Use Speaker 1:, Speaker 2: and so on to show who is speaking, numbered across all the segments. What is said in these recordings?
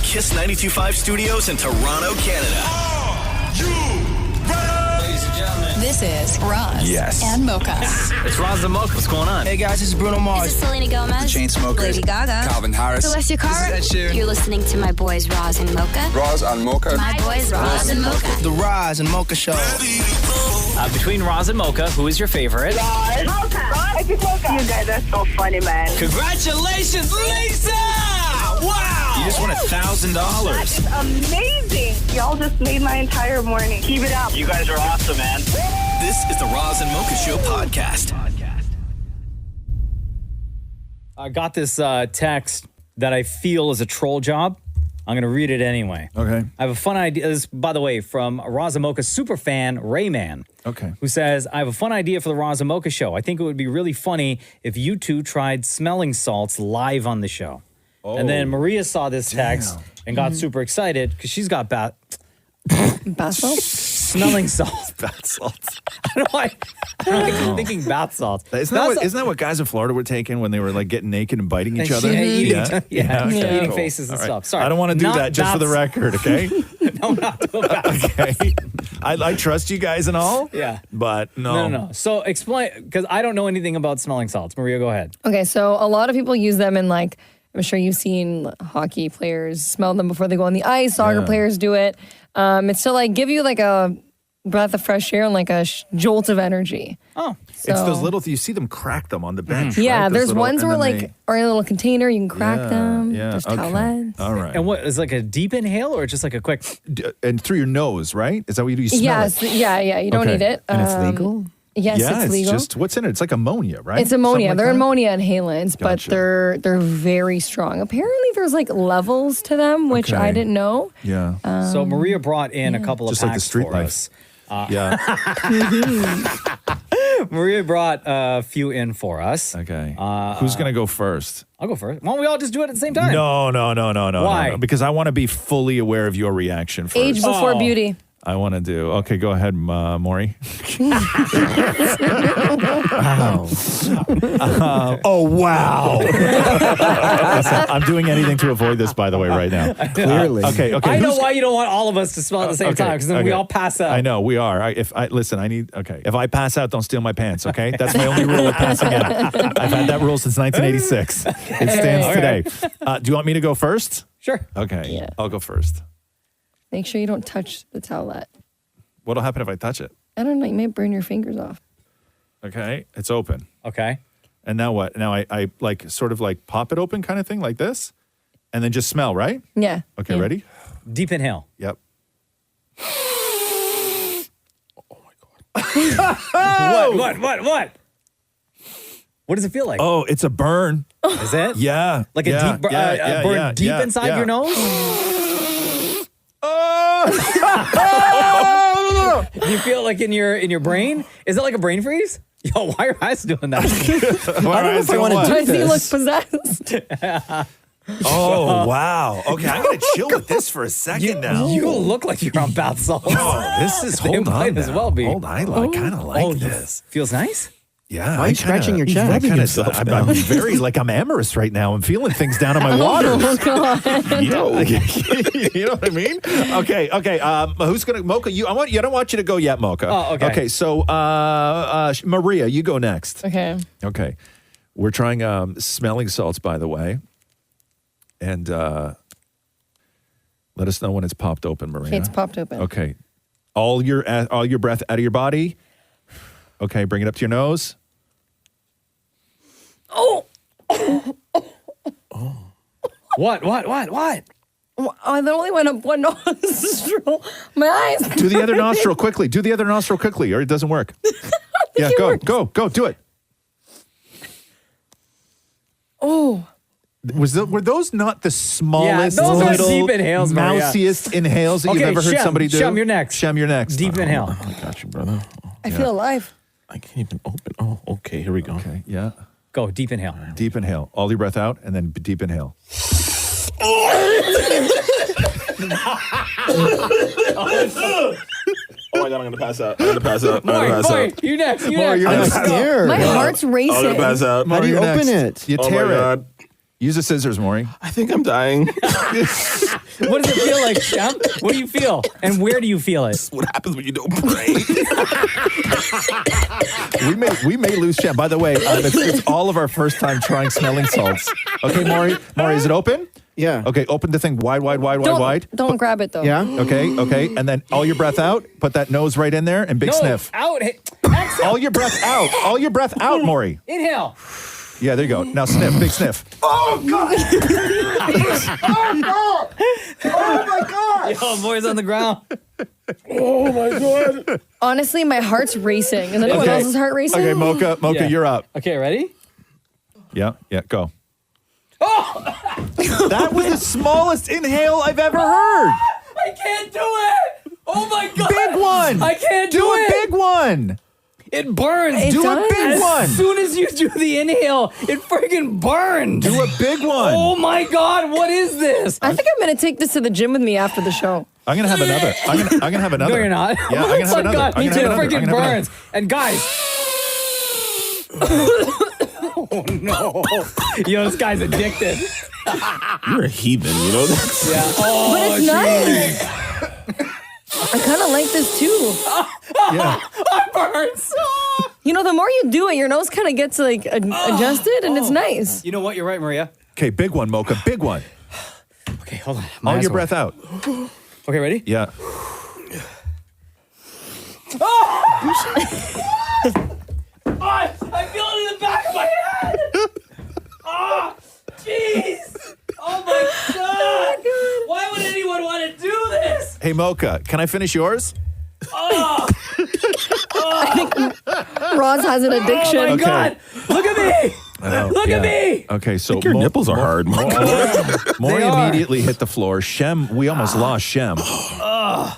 Speaker 1: Kiss 92.5 Studios in Toronto, Canada.
Speaker 2: Are you ready?
Speaker 3: Ladies and gentlemen,
Speaker 4: this is Roz and Mocha.
Speaker 3: it's Roz and Mocha. What's going on?
Speaker 5: Hey guys, this is Bruno Mars.
Speaker 6: This is Selena Gomez.
Speaker 5: The Chainsmokers.
Speaker 6: Lady Gaga.
Speaker 5: Calvin Harris.
Speaker 6: Celestia Cara.
Speaker 5: This is Ed Sheeran.
Speaker 6: You're listening to my boys Roz and Mocha.
Speaker 7: Roz and Mocha.
Speaker 6: My boys Roz and Mocha.
Speaker 5: The Roz and Mocha Show.
Speaker 3: Between Roz and Mocha, who is your favorite?
Speaker 8: Mocha. Mocha. You guys are so funny, man.
Speaker 3: Congratulations, Lisa! Wow!
Speaker 1: You just won $1,000.
Speaker 8: That is amazing. Y'all just made my entire morning. Keep it up.
Speaker 1: You guys are awesome, man. This is the Roz and Mocha Show podcast.
Speaker 3: I got this text that I feel is a troll job. I'm going to read it anyway.
Speaker 9: Okay.
Speaker 3: I have a fun idea. This, by the way, from Roz and Mocha super fan, Rayman.
Speaker 9: Okay.
Speaker 3: Who says, I have a fun idea for the Roz and Mocha Show. I think it would be really funny if you two tried smelling salts live on the show.
Speaker 9: Oh,
Speaker 3: and then Maria saw this text and got super excited because she's got
Speaker 10: bath salts?
Speaker 3: smelling salts.
Speaker 9: Bath salts.
Speaker 3: I don't know why I'm thinking bath salts.
Speaker 9: Isn't that what guys in Florida were taking when they were like getting naked and biting each other?
Speaker 3: Eating faces and stuff. Sorry.
Speaker 9: I don't want to do that just for the record, okay?
Speaker 3: No, not doing bath
Speaker 9: Okay. I trust you guys and all.
Speaker 3: Yeah.
Speaker 9: But no.
Speaker 3: No. So explain, because I don't know anything about smelling salts. Maria, go ahead.
Speaker 10: Okay, so a lot of people use them in like, I'm sure you've seen hockey players smell them before they go on the ice. Soccer players do it. It's to like give you like a breath of fresh air and like a jolt of energy.
Speaker 3: Oh.
Speaker 10: So,
Speaker 9: it's those little, you see them crack them on the bench.
Speaker 10: Yeah,
Speaker 9: right?
Speaker 10: there's ones where like are in a little container, you can crack them.
Speaker 9: Yeah,
Speaker 10: There's
Speaker 9: okay.
Speaker 10: towelettes.
Speaker 9: All right.
Speaker 3: And what, is like a deep inhale or just like a quick?
Speaker 9: And through your nose, right? Is that what you do? You smell it?
Speaker 10: Yeah, you don't need it.
Speaker 9: And it's legal?
Speaker 10: Yes,
Speaker 9: Yeah,
Speaker 10: it's legal.
Speaker 9: Just, what's in it? It's like ammonia, right?
Speaker 10: It's ammonia.
Speaker 9: Something
Speaker 10: They're
Speaker 9: like that?
Speaker 10: ammonia inhalants, but
Speaker 9: Gotcha.
Speaker 10: they're very strong. Apparently, there's like levels to them, which I didn't know.
Speaker 9: Yeah.
Speaker 3: So Maria brought in a couple of
Speaker 9: Just
Speaker 3: packs
Speaker 9: like the street
Speaker 3: for
Speaker 9: life.
Speaker 3: us.
Speaker 9: Yeah.
Speaker 3: Maria brought a few in for us.
Speaker 9: Okay. Who's going to go first?
Speaker 3: I'll go first. Why don't we all just do it at the same time?
Speaker 9: No.
Speaker 3: Why?
Speaker 9: No, because I want to be fully aware of your reaction first.
Speaker 10: Age before beauty.
Speaker 9: I want to do. Okay, go ahead, Maurie. Oh, wow. Listen, I'm doing anything to avoid this, by the way, right now.
Speaker 5: Clearly.
Speaker 9: Okay.
Speaker 3: I know why you don't want all of us to smell at the same time, because then we all pass out.
Speaker 9: I know, we are. If I pass out, don't steal my pants, okay? That's my only rule of passing out. I've had that rule since 1986. It stands today. Do you want me to go first?
Speaker 3: Sure.
Speaker 9: Okay,
Speaker 10: Yeah.
Speaker 9: I'll go first.
Speaker 10: Make sure you don't touch the towelette.
Speaker 9: What'll happen if I touch it?
Speaker 10: I don't know. You may burn your fingers off.
Speaker 9: Okay, it's open.
Speaker 3: Okay.
Speaker 9: And now what? Now I like sort of like pop it open kind of thing like this, and then just smell, right?
Speaker 10: Yeah.
Speaker 9: Okay,
Speaker 10: Yeah.
Speaker 9: ready?
Speaker 3: Deep inhale.
Speaker 9: Yep.
Speaker 3: What? What does it feel like?
Speaker 9: Oh, it's a burn.
Speaker 3: Is it?
Speaker 9: Yeah.
Speaker 3: Like a deep burn deep inside your nose? Do you feel it like in your brain? Is it like a brain freeze? Yo, why are your eyes doing that?
Speaker 5: I don't know if I want to do
Speaker 10: Does he look
Speaker 5: this.
Speaker 10: possessed?
Speaker 9: Oh, wow. Okay, I'm going to chill with this for a second now.
Speaker 3: You look like you're on bath salts.
Speaker 9: Oh, this is,
Speaker 3: They
Speaker 9: hold on
Speaker 3: might as
Speaker 9: now.
Speaker 3: well be.
Speaker 9: Hold on, I kind of like this.
Speaker 3: Feels nice?
Speaker 9: Yeah.
Speaker 5: Why are you scratching your chest?
Speaker 9: I
Speaker 5: Rubbing
Speaker 9: kinda-
Speaker 5: yourself
Speaker 9: I'm
Speaker 5: now.
Speaker 9: very, I'm amorous right now. I'm feeling things down in my water.
Speaker 10: Oh, God.
Speaker 9: You know what I mean? Okay. Who's gonna Mocha? I don't want you to go yet, Mocha.
Speaker 3: Oh, okay.
Speaker 9: Okay. So, Maria, you go next.
Speaker 10: Okay.
Speaker 9: Okay. We're trying smelling salts, by the way, and let us know when it's popped open, Maria.
Speaker 10: Okay, it's popped open.
Speaker 9: Okay. All your breath out of your body. Okay, bring it up to your nose.
Speaker 10: Oh.
Speaker 3: What?
Speaker 10: Oh, I only went up one nostril. My eyes.
Speaker 9: Do the other nostril quickly. Do the other nostril quickly, or it doesn't work. Yeah, go, do it.
Speaker 10: Oh.
Speaker 9: Were those not the smallest,
Speaker 3: those are
Speaker 9: little,
Speaker 3: deep inhales, Maria.
Speaker 9: mousiest inhales that you've ever heard
Speaker 3: Shem,
Speaker 9: somebody do?
Speaker 3: Shem, you're next.
Speaker 9: Shem, you're next.
Speaker 3: Deep inhale.
Speaker 11: I got you, brother.
Speaker 10: I feel alive.
Speaker 11: I can't even open. Oh, okay. Here we go.
Speaker 9: Okay, yeah.
Speaker 3: Go, deep inhale.
Speaker 9: Deep inhale. All your breath out, and then deep inhale.
Speaker 11: Oh my God, I'm going to pass out.
Speaker 3: Maurie, you next.
Speaker 9: Maurie, you're
Speaker 5: I'm
Speaker 9: next.
Speaker 5: scared.
Speaker 10: My heart's racing.
Speaker 11: I'm going to pass out.
Speaker 5: How do you
Speaker 9: You're
Speaker 5: open
Speaker 9: next.
Speaker 5: it?
Speaker 9: You
Speaker 11: Oh my
Speaker 9: tear it.
Speaker 11: God.
Speaker 9: Use the scissors, Maurie.
Speaker 11: I think I'm dying.
Speaker 3: What does it feel like, Shem? What do you feel? And where do you feel it?
Speaker 11: What happens when you don't pray?
Speaker 9: we may lose Shem. By the way, it's all of our first time trying smelling salts. Okay, Maurie, is it open?
Speaker 5: Yeah.
Speaker 9: Okay, open the thing wide.
Speaker 10: Don't grab it though.
Speaker 5: Yeah.
Speaker 9: Okay. And then all your breath out. Put that nose right in there and big sniff.
Speaker 3: Out. Exhale.
Speaker 9: All your breath out. All your breath out, Maurie.
Speaker 3: Inhale.
Speaker 9: Yeah, there you go. Now sniff, big sniff.
Speaker 2: Oh, God. Oh, God. Oh, my God.
Speaker 3: Yo, Maurie's on the ground.
Speaker 2: Oh, my God.
Speaker 10: Honestly, my heart's racing. Is anyone else's heart racing?
Speaker 9: Okay, Mocha,
Speaker 3: Yeah.
Speaker 9: you're up.
Speaker 3: Okay, ready?
Speaker 9: Yeah, go. Oh! That was the smallest inhale I've ever heard.
Speaker 3: I can't do it. Oh, my God.
Speaker 9: Big one.
Speaker 3: I can't do
Speaker 9: Do
Speaker 3: it.
Speaker 9: a big one.
Speaker 3: It burns.
Speaker 10: It
Speaker 9: Do
Speaker 10: does.
Speaker 9: a big one.
Speaker 3: As soon as you do the inhale, it freaking burned.
Speaker 9: Do a big one.
Speaker 3: Oh my God, what is this?
Speaker 10: I think I'm gonna take this to the gym with me after the show.
Speaker 9: I'm gonna have another. I'm gonna have another.
Speaker 3: No, you're not.
Speaker 9: Yeah, I'm gonna have
Speaker 3: Oh my
Speaker 9: another.
Speaker 3: God,
Speaker 9: I'm
Speaker 3: me
Speaker 9: gonna
Speaker 3: too.
Speaker 9: have
Speaker 3: It
Speaker 9: another.
Speaker 3: freaking
Speaker 9: I'm gonna have
Speaker 3: burns. And guys. Oh no. Yo, this guy's addicted.
Speaker 11: You're a heathen, you know that?
Speaker 3: Yeah. Oh,
Speaker 10: But it's nice. I kind of like this too.
Speaker 9: Yeah.
Speaker 3: it burns.
Speaker 10: You know, the more you do it, your nose kind of gets like adjusted, and it's nice.
Speaker 3: You know what? You're right, Maria.
Speaker 9: Okay, big one, Mocha. Big one.
Speaker 3: Okay, hold on. My
Speaker 9: All
Speaker 3: eyes
Speaker 9: your
Speaker 3: are
Speaker 9: breath out.
Speaker 3: Okay, ready?
Speaker 9: Yeah.
Speaker 3: I feel it in the back of my head. Oh, jeez. Oh my God. Why would anyone want to do this?
Speaker 9: Hey, Mocha, can I finish yours?
Speaker 3: Oh,
Speaker 10: Roz has an addiction.
Speaker 3: oh my
Speaker 9: Okay.
Speaker 3: God. Look at me.
Speaker 9: I know.
Speaker 3: Look at me.
Speaker 9: Okay, so
Speaker 11: Your nipples are hard.
Speaker 9: Maurie
Speaker 3: They are.
Speaker 9: immediately hit the floor. Shem, we almost lost Shem.
Speaker 10: I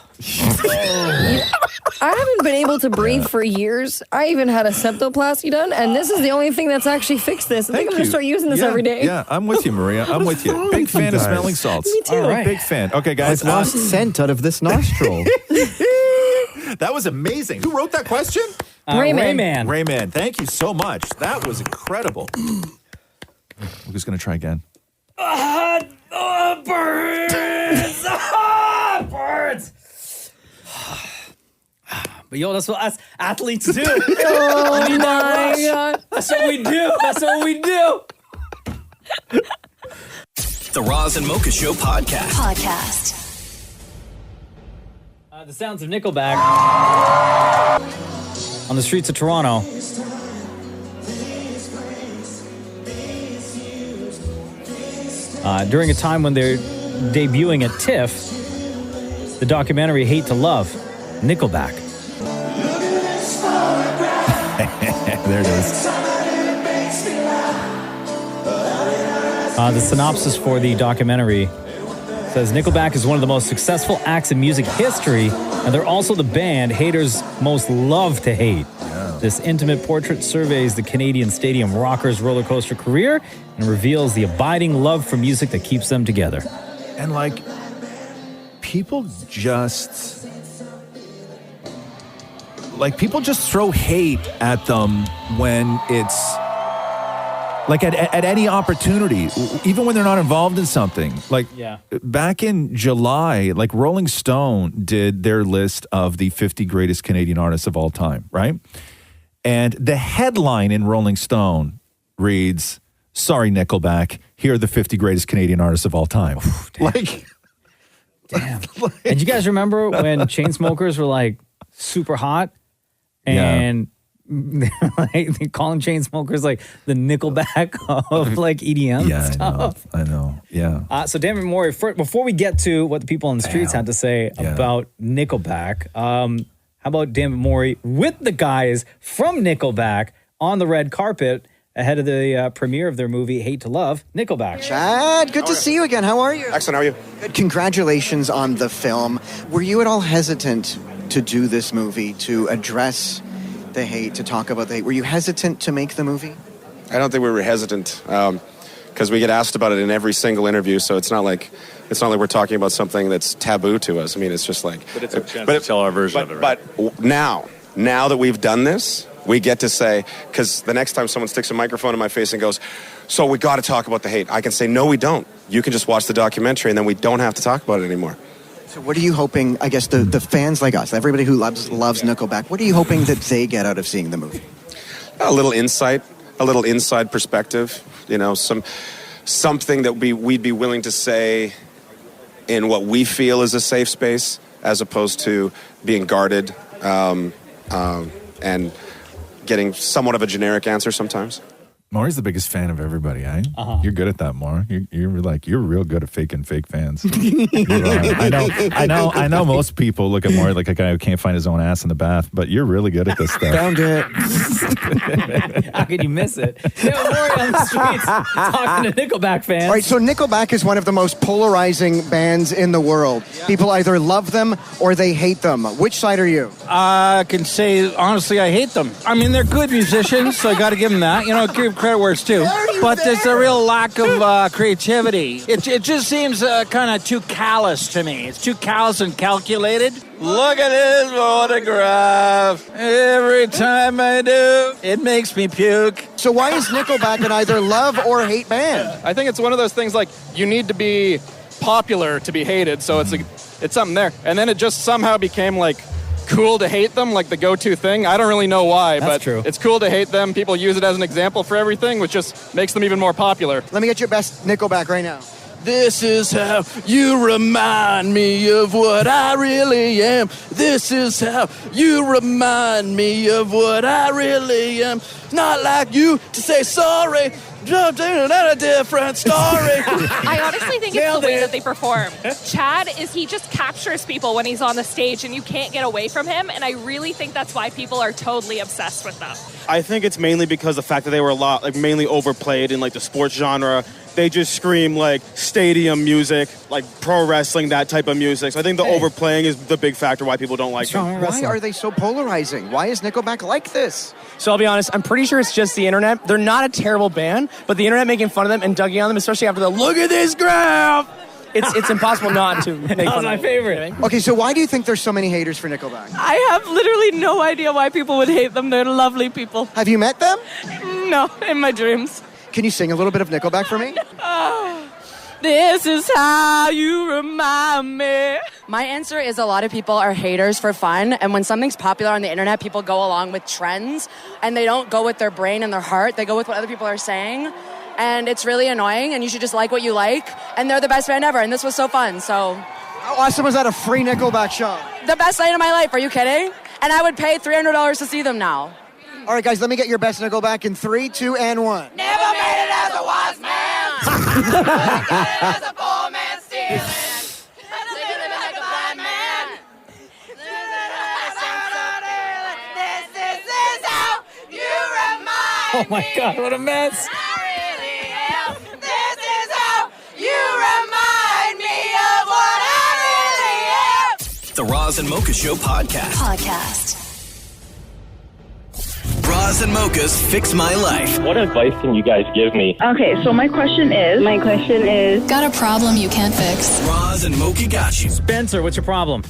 Speaker 10: haven't been able to breathe for years. I even had a septoplasty done, and this is the only thing that's actually fixed this. I think I'm going to start using this every day.
Speaker 9: Yeah, I'm with you, Maria. I'm with you. Big fan of smelling salts.
Speaker 10: Me too.
Speaker 3: All right.
Speaker 9: Big fan. Okay, guys.
Speaker 5: I've lost scent out of this nostril.
Speaker 9: That was amazing. Who wrote that question?
Speaker 3: Rayman.
Speaker 9: Rayman. Thank you so much. That was incredible. We're just going to try again.
Speaker 3: Burns. Burns. But yo, that's what us athletes do.
Speaker 10: Oh my God.
Speaker 3: That's what we do. That's what we do.
Speaker 1: The Roz and Mocha Show podcast.
Speaker 3: The sounds of Nickelback on the streets of Toronto. During a time when they're debuting at TIFF, the documentary Hate to Love, Nickelback.
Speaker 9: There it is.
Speaker 3: The synopsis for the documentary says Nickelback is one of the most successful acts in music history, and they're also the band haters most love to hate. This intimate portrait surveys the Canadian stadium rockers' roller coaster career and reveals the abiding love for music that keeps them together.
Speaker 9: And like, people just throw hate at them when it's like at any opportunity, even when they're not involved in something. Like back in July, like Rolling Stone did their list of the 50 greatest Canadian artists of all time, right? And the headline in Rolling Stone reads, "Sorry, Nickelback, here are the 50 greatest Canadian artists of all time."
Speaker 3: Damn. And you guys remember when Chainsmokers were like super hot and like they calling Chainsmokers like the Nickelback of like EDM stuff?
Speaker 9: I know. Yeah.
Speaker 3: So Dammit Maurie, before we get to what the people on the streets had to say about Nickelback, how about Dammit Maurie with the guys from Nickelback on the red carpet ahead of the premiere of their movie Hate to Love, Nickelback.
Speaker 7: Chad, good to see you again. How are you?
Speaker 11: Excellent. How are you?
Speaker 7: Good. Congratulations on the film. Were you at all hesitant to do this movie, to address the hate, to talk about the hate? Were you hesitant to make the movie?
Speaker 12: I don't think we were hesitant because we get asked about it in every single interview. So it's not like we're talking about something that's taboo to us. I mean, it's just like.
Speaker 13: But it's a chance to tell our version of it. Right?
Speaker 12: But now that we've done this, We get to say, because the next time someone sticks a microphone in my face and goes, so we got to talk about the hate, I can say, no, we don't. You can just watch the documentary and then we don't have to talk about it anymore.
Speaker 7: So what are you hoping, I guess, the fans like us, everybody who loves Nickelback, what are you hoping that they get out of seeing the movie?
Speaker 12: A little insight, a little inside perspective, something that we'd be willing to say in what we feel is a safe space, as opposed to being guarded and getting somewhat of a generic answer sometimes.
Speaker 9: Maurie's the biggest fan of everybody, eh?
Speaker 3: Uh-huh.
Speaker 9: You're good at that, Maury. You're real good at faking fake fans. I know most people look at Maury like a guy who can't find his own ass in the bath, but you're really good at this stuff.
Speaker 7: Found it.
Speaker 3: How could you miss it? Maury on the streets talking to Nickelback fans.
Speaker 7: All right, so Nickelback is one of the most polarizing bands in the world. People either love them or they hate them. Which side are you?
Speaker 2: I can say, honestly, I hate them. I mean, they're good musicians, so I got to give them that. Give credit where it's due. But there's a real lack of creativity. It just seems kind of too callous to me. It's too callous and calculated. Look at his photograph. Every time I do, it makes me puke.
Speaker 7: So why is Nickelback an either love or hate band?
Speaker 13: I think it's one of those things like you need to be popular to be hated, so it's something there. And then it just somehow became like cool to hate them, like the go-to thing. I don't really know why, but
Speaker 3: true.
Speaker 13: It's cool to hate them. People use it as an example for everything, which just makes them even more popular.
Speaker 7: Let me get your best Nickelback right now.
Speaker 2: This is how you remind me of what I really am. This is how you remind me of what I really am. Not like you to say sorry. Jumped in a different story.
Speaker 14: I honestly think it's the way that they perform. Chad he just captures people when he's on the stage and you can't get away from him, and I really think that's why people are totally obsessed with them.
Speaker 15: I think it's mainly because the fact that they were mainly overplayed in the sports genre. They just scream stadium music, pro wrestling, that type of music. So I think the overplaying is the big factor why people don't like them.
Speaker 7: Why are they so polarizing? Why is Nickelback like this?
Speaker 16: So I'll be honest, I'm pretty sure it's just the internet. They're not a terrible band, but the internet making fun of them and dugging on them, especially after the look at this graph. It's impossible not to make fun of them.
Speaker 3: That was my favorite.
Speaker 7: Okay, so why do you think there's so many haters for Nickelback?
Speaker 14: I have literally no idea why people would hate them. They're lovely people.
Speaker 7: Have you met them?
Speaker 14: No, in my dreams.
Speaker 7: Can you sing a little bit of Nickelback for me?
Speaker 14: This is how you remind me.
Speaker 17: My answer is a lot of people are haters for fun, and when something's popular on the internet, people go along with trends, and they don't go with their brain and their heart. They go with what other people are saying, and it's really annoying, and you should just like what you like, and they're the best band ever, and this was so fun, so...
Speaker 7: How awesome was that, a free Nickelback show?
Speaker 17: The best night of my life, are you kidding? And I would pay $300 to see them now.
Speaker 7: All right, guys, let me get your best Nickelback in 3, 2, and 1.
Speaker 18: Never made it as a wise man. As a poor man stealing. Living like a blind man. This is how you remind
Speaker 3: Oh my God, what a mess.
Speaker 18: I really am. This is how you remind me of what I really am.
Speaker 1: The Roz and Mocha Show podcast. Roz and Mocha's Fix My Life.
Speaker 19: What advice can you guys give me?
Speaker 8: Okay, so my question is...
Speaker 4: Got a problem you can't fix?
Speaker 1: Roz and Mocha got you.
Speaker 3: Spencer, what's your problem?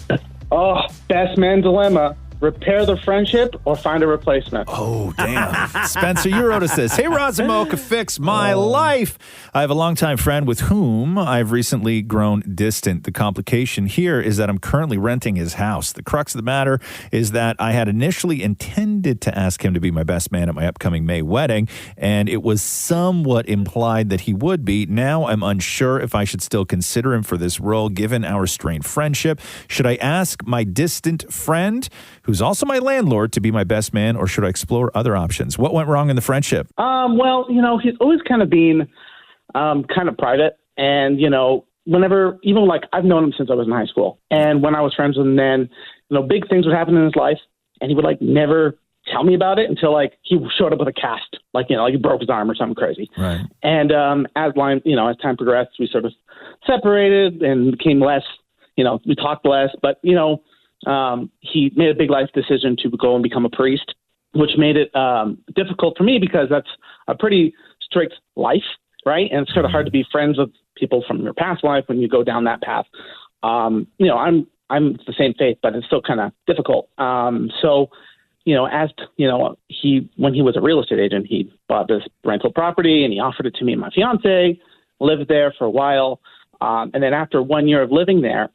Speaker 19: Oh, best man dilemma. Repair the friendship or find a replacement.
Speaker 9: Oh, damn. Spencer, you wrote us this. Hey, Roz and Mocha, fix my life. I have a longtime friend with whom I've recently grown distant. The complication here is that I'm currently renting his house. The crux of the matter is that I had initially intended to ask him to be my best man at my upcoming May wedding, and it was somewhat implied that he would be. Now I'm unsure if I should still consider him for this role given our strained friendship. Should I ask my distant friend, who's also my landlord, to be my best man, or should I explore other options? What went wrong in the friendship?
Speaker 19: Well, he's always kind of been kind of private. And, whenever, even I've known him since I was in high school. And when I was friends with him then, big things would happen in his life. And he would never tell me about it until he showed up with a cast, he broke his arm or something crazy.
Speaker 9: Right.
Speaker 19: And as time progressed, we sort of separated and became less, we talked less, but, he made a big life decision to go and become a priest, which made it difficult for me because that's a pretty strict life, right? And it's sort of hard to be friends with people from your past life when you go down that path. I'm the same faith, but it's still kind of difficult. So, asked, when he was a real estate agent, he bought this rental property and he offered it to me and my fiance, lived there for a while. And then after 1 year of living there,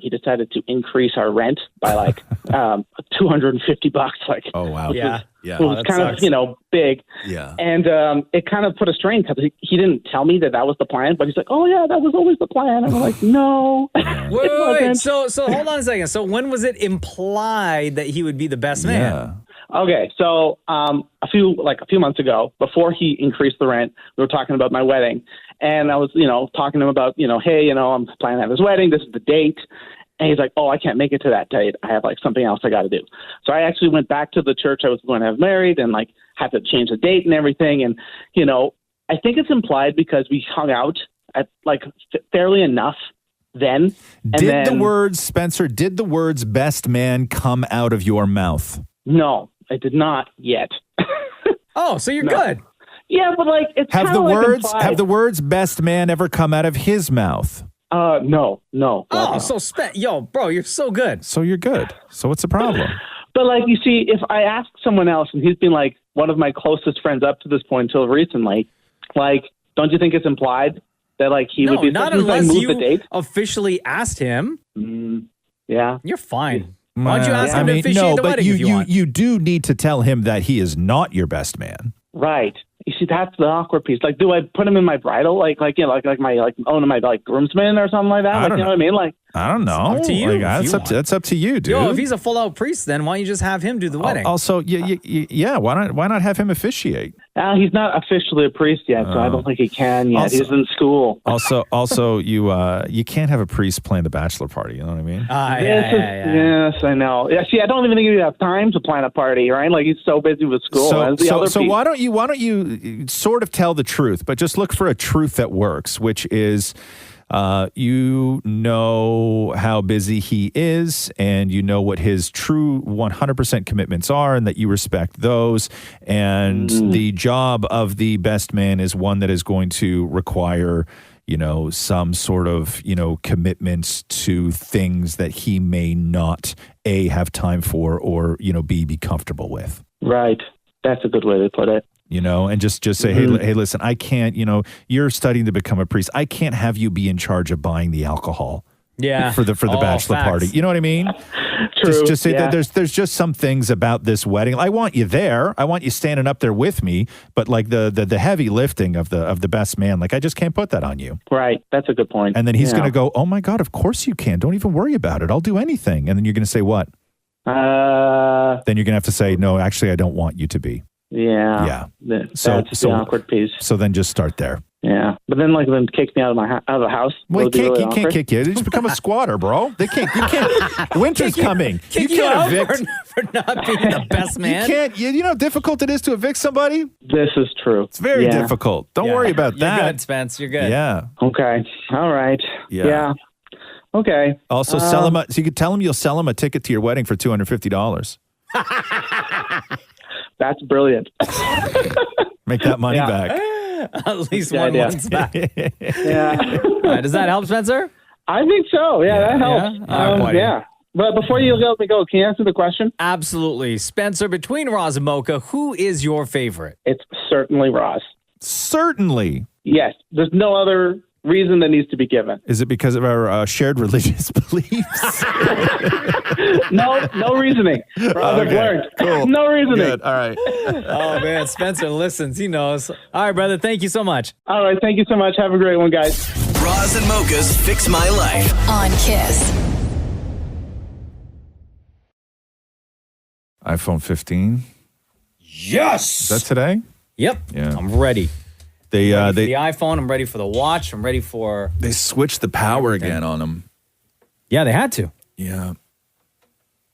Speaker 19: he decided to increase our rent by like $250. Like,
Speaker 9: oh wow,
Speaker 19: yeah. It was kind of big.
Speaker 9: Yeah,
Speaker 19: and it kind of put a strain because he didn't tell me that was the plan, but he's like, oh yeah, that was always the plan. And I'm like, no.
Speaker 3: Wait. So hold on a second. So when was it implied that he would be the best man?
Speaker 19: Okay, so a few months ago, before he increased the rent, we were talking about my wedding, and I was, talking to him about, hey, I'm planning to have his wedding. This is the date, and he's like, oh, I can't make it to that date. I have like something else I got to do. So I actually went back to the church I was going to have married, and like had to change the date and everything. And I think it's implied because we hung out at like fairly enough then. And
Speaker 9: did the words best man come out of your mouth?
Speaker 19: No, I did not yet.
Speaker 3: Oh, so you're good.
Speaker 19: Yeah, but like it's
Speaker 9: have
Speaker 19: kind
Speaker 9: the words best man ever come out of his mouth?
Speaker 19: No.
Speaker 3: Oh, so bro, you're so good.
Speaker 9: So you're good. So what's the problem?
Speaker 19: But like, you see, if I ask someone else, and he's been like one of my closest friends up to this point until recently, like, don't you think it's implied that like he would be?
Speaker 3: Not
Speaker 19: like,
Speaker 3: unless
Speaker 19: move
Speaker 3: you
Speaker 19: the date?
Speaker 3: officially asked him.
Speaker 19: Yeah,
Speaker 3: you're fine. Why don't you ask him to officiate the wedding if you want?
Speaker 9: You do need to tell him that he is not your best man.
Speaker 19: Right. You see, that's the awkward piece. Like, do I put him in my bridal, like my groomsman or something like that? Like, you know what I mean? Like,
Speaker 9: I don't know.
Speaker 3: Up to you.
Speaker 9: That's up to you, dude.
Speaker 3: Yo, if he's a full out priest, then why don't you just have him do the wedding?
Speaker 9: Also, yeah. Why not have him officiate?
Speaker 19: He's not officially a priest yet, so I don't think he can yet. He's in school.
Speaker 9: Also, you can't have a priest playing the bachelor party. You know what I mean?
Speaker 19: Yes, I know. Yeah, see, I don't even think you have time to plan a party, right? Like, he's so busy with school.
Speaker 9: So why don't you sort of tell the truth, but just look for a truth that works, which is. You know how busy he is, and you know what his true 100% commitments are, and that you respect those. And the job of the best man is one that is going to require, some sort of, commitments to things that he may not A, have time for, or, B, be comfortable with.
Speaker 19: Right. That's a good way to put it.
Speaker 9: And just say, hey, listen, I can't, you're studying to become a priest. I can't have you be in charge of buying the alcohol.
Speaker 3: Yeah.
Speaker 9: For the bachelor party. You know what I mean?
Speaker 19: True.
Speaker 9: Just say that there's just some things about this wedding. I want you there. I want you standing up there with me, but like the heavy lifting of the best man, like I just can't put that on you.
Speaker 19: Right. That's a good point.
Speaker 9: And then he's going to go, "Oh my God, of course you can. Don't even worry about it. I'll do anything." And then you're going to say what? Then you're going to have to say, "No, actually I don't want you to be."
Speaker 19: Yeah. That's the awkward piece.
Speaker 9: So then just start there.
Speaker 19: Yeah. But then kick me out of the house.
Speaker 9: Well, he can't kick you. Just become a squatter, bro. You can't. Winter's coming.
Speaker 3: You can't evict for not being the best man.
Speaker 9: You can't. You know how difficult it is to evict somebody?
Speaker 19: This is true.
Speaker 9: It's very difficult. Don't worry about that.
Speaker 3: You're good, Spence. You're good.
Speaker 9: Yeah.
Speaker 19: Okay. All right.
Speaker 9: Yeah.
Speaker 19: Okay.
Speaker 9: Also, sell him. So you could tell him you'll sell him a ticket to your wedding for $250.
Speaker 19: That's brilliant.
Speaker 3: Make
Speaker 9: that money back.
Speaker 3: At least one month's back.
Speaker 19: Yeah.
Speaker 3: All right, does that help, Spencer?
Speaker 19: I think so. Yeah, that helps.
Speaker 3: Yeah.
Speaker 19: But before you let me go, can you answer the question?
Speaker 3: Absolutely. Spencer, between Roz and Mocha, who is your favorite?
Speaker 19: It's certainly Roz.
Speaker 9: Certainly.
Speaker 19: Yes. There's no other reason that needs to be given.
Speaker 9: Is it because of our shared religious beliefs?
Speaker 19: No reasoning. I've learned.
Speaker 9: Cool.
Speaker 19: No reasoning.
Speaker 9: Good. All right.
Speaker 3: Oh, man. Spencer listens. He knows. All right, brother. Thank you so much.
Speaker 19: All right. Thank you so much. Have a great one, guys.
Speaker 1: Roz and Mocha's Fix My Life.
Speaker 4: On KISS.
Speaker 9: iPhone 15.
Speaker 3: Yes.
Speaker 9: Is that today?
Speaker 3: Yep.
Speaker 9: Yeah.
Speaker 3: I'm ready.
Speaker 9: They
Speaker 3: for the iPhone. I'm ready for the watch. I'm ready for.
Speaker 9: They switched the power again on them.
Speaker 3: Yeah, they had to.
Speaker 9: Yeah.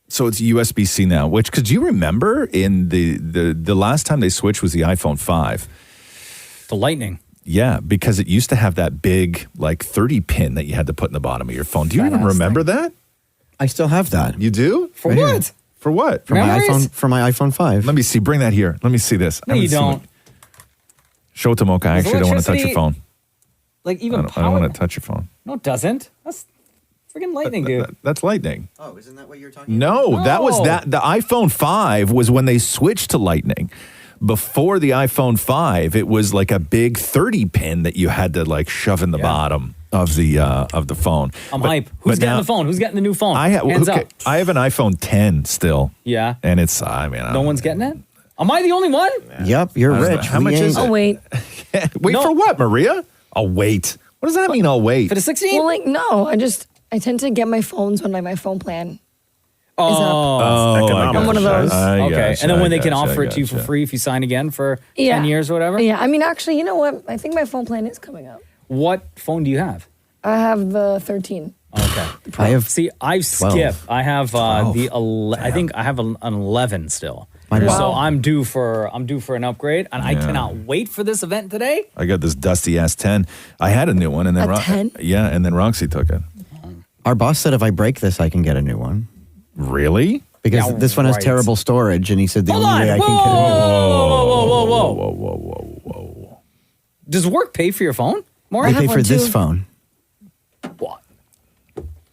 Speaker 9: So it's USB-C now. Which, could you remember in the last time they switched was the iPhone 5?
Speaker 3: The Lightning.
Speaker 9: Yeah, because it used to have that big 30 pin that you had to put in the bottom of your phone. Do you even remember that?
Speaker 5: I still have that.
Speaker 9: You do?
Speaker 3: For what?
Speaker 9: For what?
Speaker 5: For my iPhone 5.
Speaker 9: Let me see. Bring that here. Let me see this.
Speaker 3: No, you don't.
Speaker 9: Show it to Mocha. I actually don't want to touch your phone.
Speaker 3: Even
Speaker 9: I don't want to touch your phone.
Speaker 3: No, it doesn't. Freaking lightning, dude.
Speaker 9: That's lightning.
Speaker 7: Oh, isn't that what you're talking
Speaker 9: No, that was that. The iPhone 5 was when they switched to lightning. Before the iPhone 5, it was like a big 30 pin that you had to like shove in the bottom of the phone.
Speaker 3: I'm hype. Who's getting the phone? Who's getting the new phone? Hands up.
Speaker 9: I have an iPhone 10 still.
Speaker 3: Yeah.
Speaker 9: And it's,
Speaker 3: no one's getting it? Am I the only one?
Speaker 5: Yep, you're rich.
Speaker 9: How much is it?
Speaker 10: I'll wait.
Speaker 9: Wait for what, Maria? I'll wait. What does that mean, I'll wait?
Speaker 10: For the 16? Well, like, no. I tend to get my phones when my phone plan is up. I'm one of those.
Speaker 3: Okay. And then when they can offer it to you for free if you sign again for 10 years or whatever?
Speaker 10: Yeah. I mean, actually, you know what? I think my phone plan is coming up.
Speaker 3: What phone do you have?
Speaker 10: I have the 13.
Speaker 3: Okay.
Speaker 5: I have
Speaker 3: I skip. I have I think I have an 11 still. So I'm due for an upgrade, and I cannot wait for this event today.
Speaker 9: I got this dusty ass 10. I had a new one, and then
Speaker 10: 10?
Speaker 9: Yeah, and then Roxy took it.
Speaker 5: Our boss said if I break this, I can get a new one.
Speaker 9: Really?
Speaker 5: Because this one has terrible storage, and he said the only way I can get
Speaker 3: Whoa. Does work pay for your phone?
Speaker 5: I pay for this phone.
Speaker 3: What?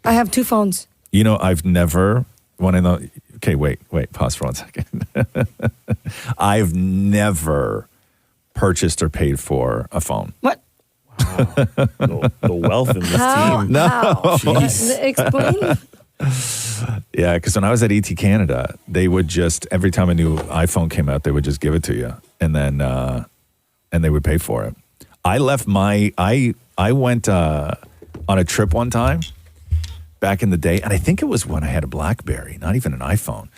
Speaker 10: I have 2 phones.
Speaker 9: You know, I've never okay, wait, pause for 1 second. I've never purchased or paid for a phone.
Speaker 10: What?
Speaker 11: The wealth in this team.
Speaker 9: No.
Speaker 10: Explain.
Speaker 9: Yeah, because when I was at ET Canada, they would just, every time a new iPhone came out, they would just give it to you, and then and they would pay for it. I left I went on a trip one time back in the day, and I think it was when I had a BlackBerry, not even an iPhone,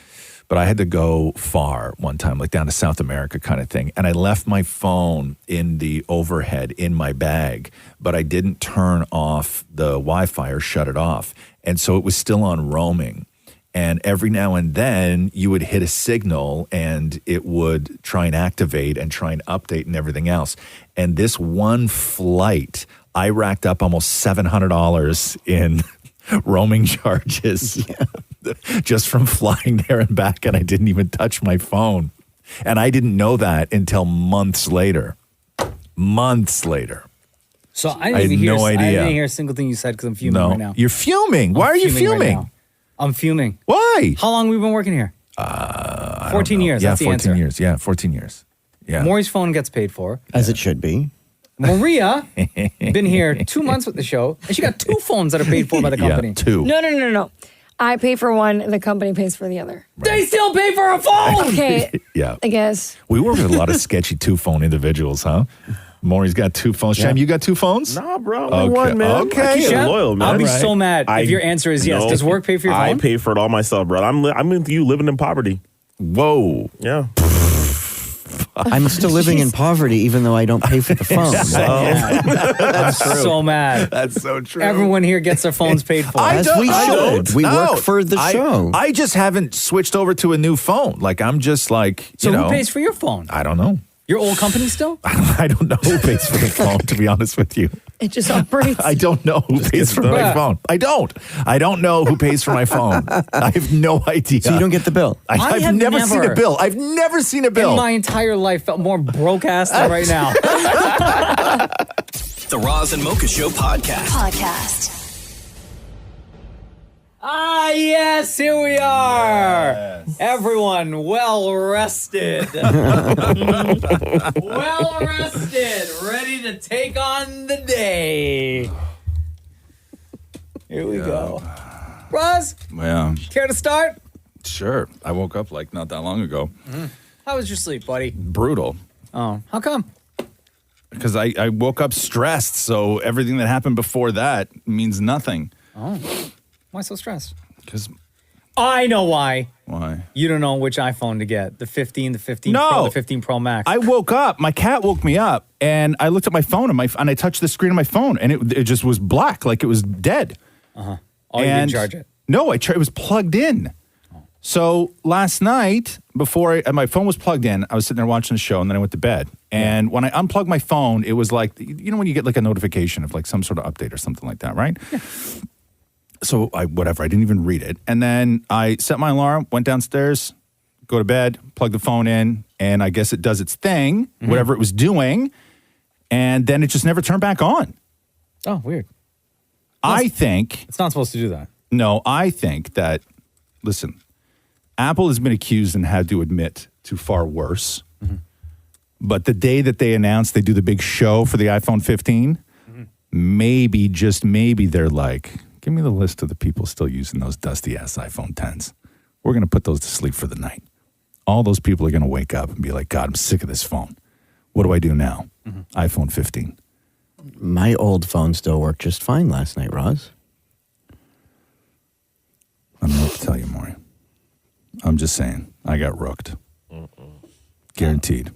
Speaker 9: but I had to go far one time, like down to South America kind of thing, and I left my phone in the overhead in my bag, but I didn't turn off the Wi-Fi or shut it off, and so it was still on roaming. And every now and then you would hit a signal and it would try and activate and try and update and everything else. And this one flight, I racked up almost $700 in roaming charges just from flying there and back. And I didn't even touch my phone. And I didn't know that until months later.
Speaker 3: So I
Speaker 9: had
Speaker 3: didn't
Speaker 9: no idea.
Speaker 3: I didn't hear a single thing you said because I'm fuming right now.
Speaker 9: You're fuming. Why are you fuming?
Speaker 3: Right now. I'm fuming.
Speaker 9: Why?
Speaker 3: How long have we been working here? 14 years.
Speaker 9: Yeah,
Speaker 3: That's the
Speaker 9: 14
Speaker 3: answer.
Speaker 9: years. Yeah, 14 years. Yeah.
Speaker 3: Maurie's phone gets paid for.
Speaker 5: As it should be.
Speaker 3: Maria, been here 2 months with the show, and she got 2 phones that are paid for by the company.
Speaker 9: Yeah, 2.
Speaker 10: No. I pay for one, the company pays for the other.
Speaker 3: They still pay for a phone!
Speaker 10: Okay.
Speaker 9: Yeah.
Speaker 10: I guess.
Speaker 9: We work with a lot of sketchy 2-phone individuals, huh? Maury's got 2 phones. Shem, you got 2 phones?
Speaker 11: Nah, bro. Only one, man.
Speaker 9: Okay.
Speaker 11: I keep it
Speaker 3: Shem,
Speaker 11: loyal, man.
Speaker 3: I'll be so mad if your answer is yes. Does work pay for your phone?
Speaker 11: I pay for it all myself, bro. I'm with you living in poverty.
Speaker 9: Whoa.
Speaker 11: Yeah.
Speaker 5: I'm still living in poverty, even though I don't pay for the phone.
Speaker 3: I'm so mad.
Speaker 9: That's so true.
Speaker 3: Everyone here gets their phones paid for.
Speaker 5: As we should. We work for the show.
Speaker 9: I just haven't switched over to a new phone. Like, I'm just like,
Speaker 3: So who pays for your phone?
Speaker 9: I don't know.
Speaker 3: Your old company still?
Speaker 9: I don't know who pays for the phone, to be honest with you.
Speaker 10: It just operates.
Speaker 9: I don't know who pays for my phone. I don't know who pays for my phone. I have no idea.
Speaker 5: So you don't get the bill?
Speaker 9: I've never seen a bill. I've never seen a bill.
Speaker 3: In my entire life, felt more broke ass than right now.
Speaker 1: The Roz and Mocha Show podcast.
Speaker 3: Ah, yes, here we are. Yes. Everyone well rested. Well rested, ready to take on the day. Here we go. Roz,
Speaker 9: Yeah.
Speaker 3: care to start?
Speaker 9: Sure. I woke up like not that long ago.
Speaker 3: How was your sleep, buddy?
Speaker 9: Brutal.
Speaker 3: Oh, how come?
Speaker 9: Because I woke up stressed, so everything that happened before that means nothing.
Speaker 3: Oh, why so stressed?
Speaker 9: Because
Speaker 3: I know why.
Speaker 9: Why?
Speaker 3: You don't know which iPhone to get. The 15, the 15
Speaker 9: No.
Speaker 3: Pro, the 15 Pro Max.
Speaker 9: I woke up, my cat woke me up, and I looked at my phone, and I touched the screen of my phone, and it just was black, like it was dead.
Speaker 3: Oh, you didn't charge it?
Speaker 9: No, it was plugged in. So last night, before my phone was plugged in, I was sitting there watching the show, and then I went to bed. And when I unplugged my phone, it was like, you know when you get like a notification of like some sort of update or something like that, right? Yeah. So I didn't even read it. And then I set my alarm, went downstairs, go to bed, plug the phone in, and I guess it does its thing, whatever it was doing, and then it just never turned back on.
Speaker 3: Oh, weird.
Speaker 9: I think
Speaker 3: it's not supposed to do that.
Speaker 9: No, I think that, listen, Apple has been accused and had to admit to far worse.
Speaker 3: Mm-hmm.
Speaker 9: But the day that they announced they do the big show for the iPhone 15, maybe, just maybe, they're like, give me the list of the people still using those dusty-ass iPhone 10s. We're going to put those to sleep for the night. All those people are going to wake up and be like, God, I'm sick of this phone. What do I do now? iPhone 15.
Speaker 5: My old phone still worked just fine last night, Roz.
Speaker 9: I don't know what to tell you, Maurie. I'm just saying, I got rooked. Guaranteed.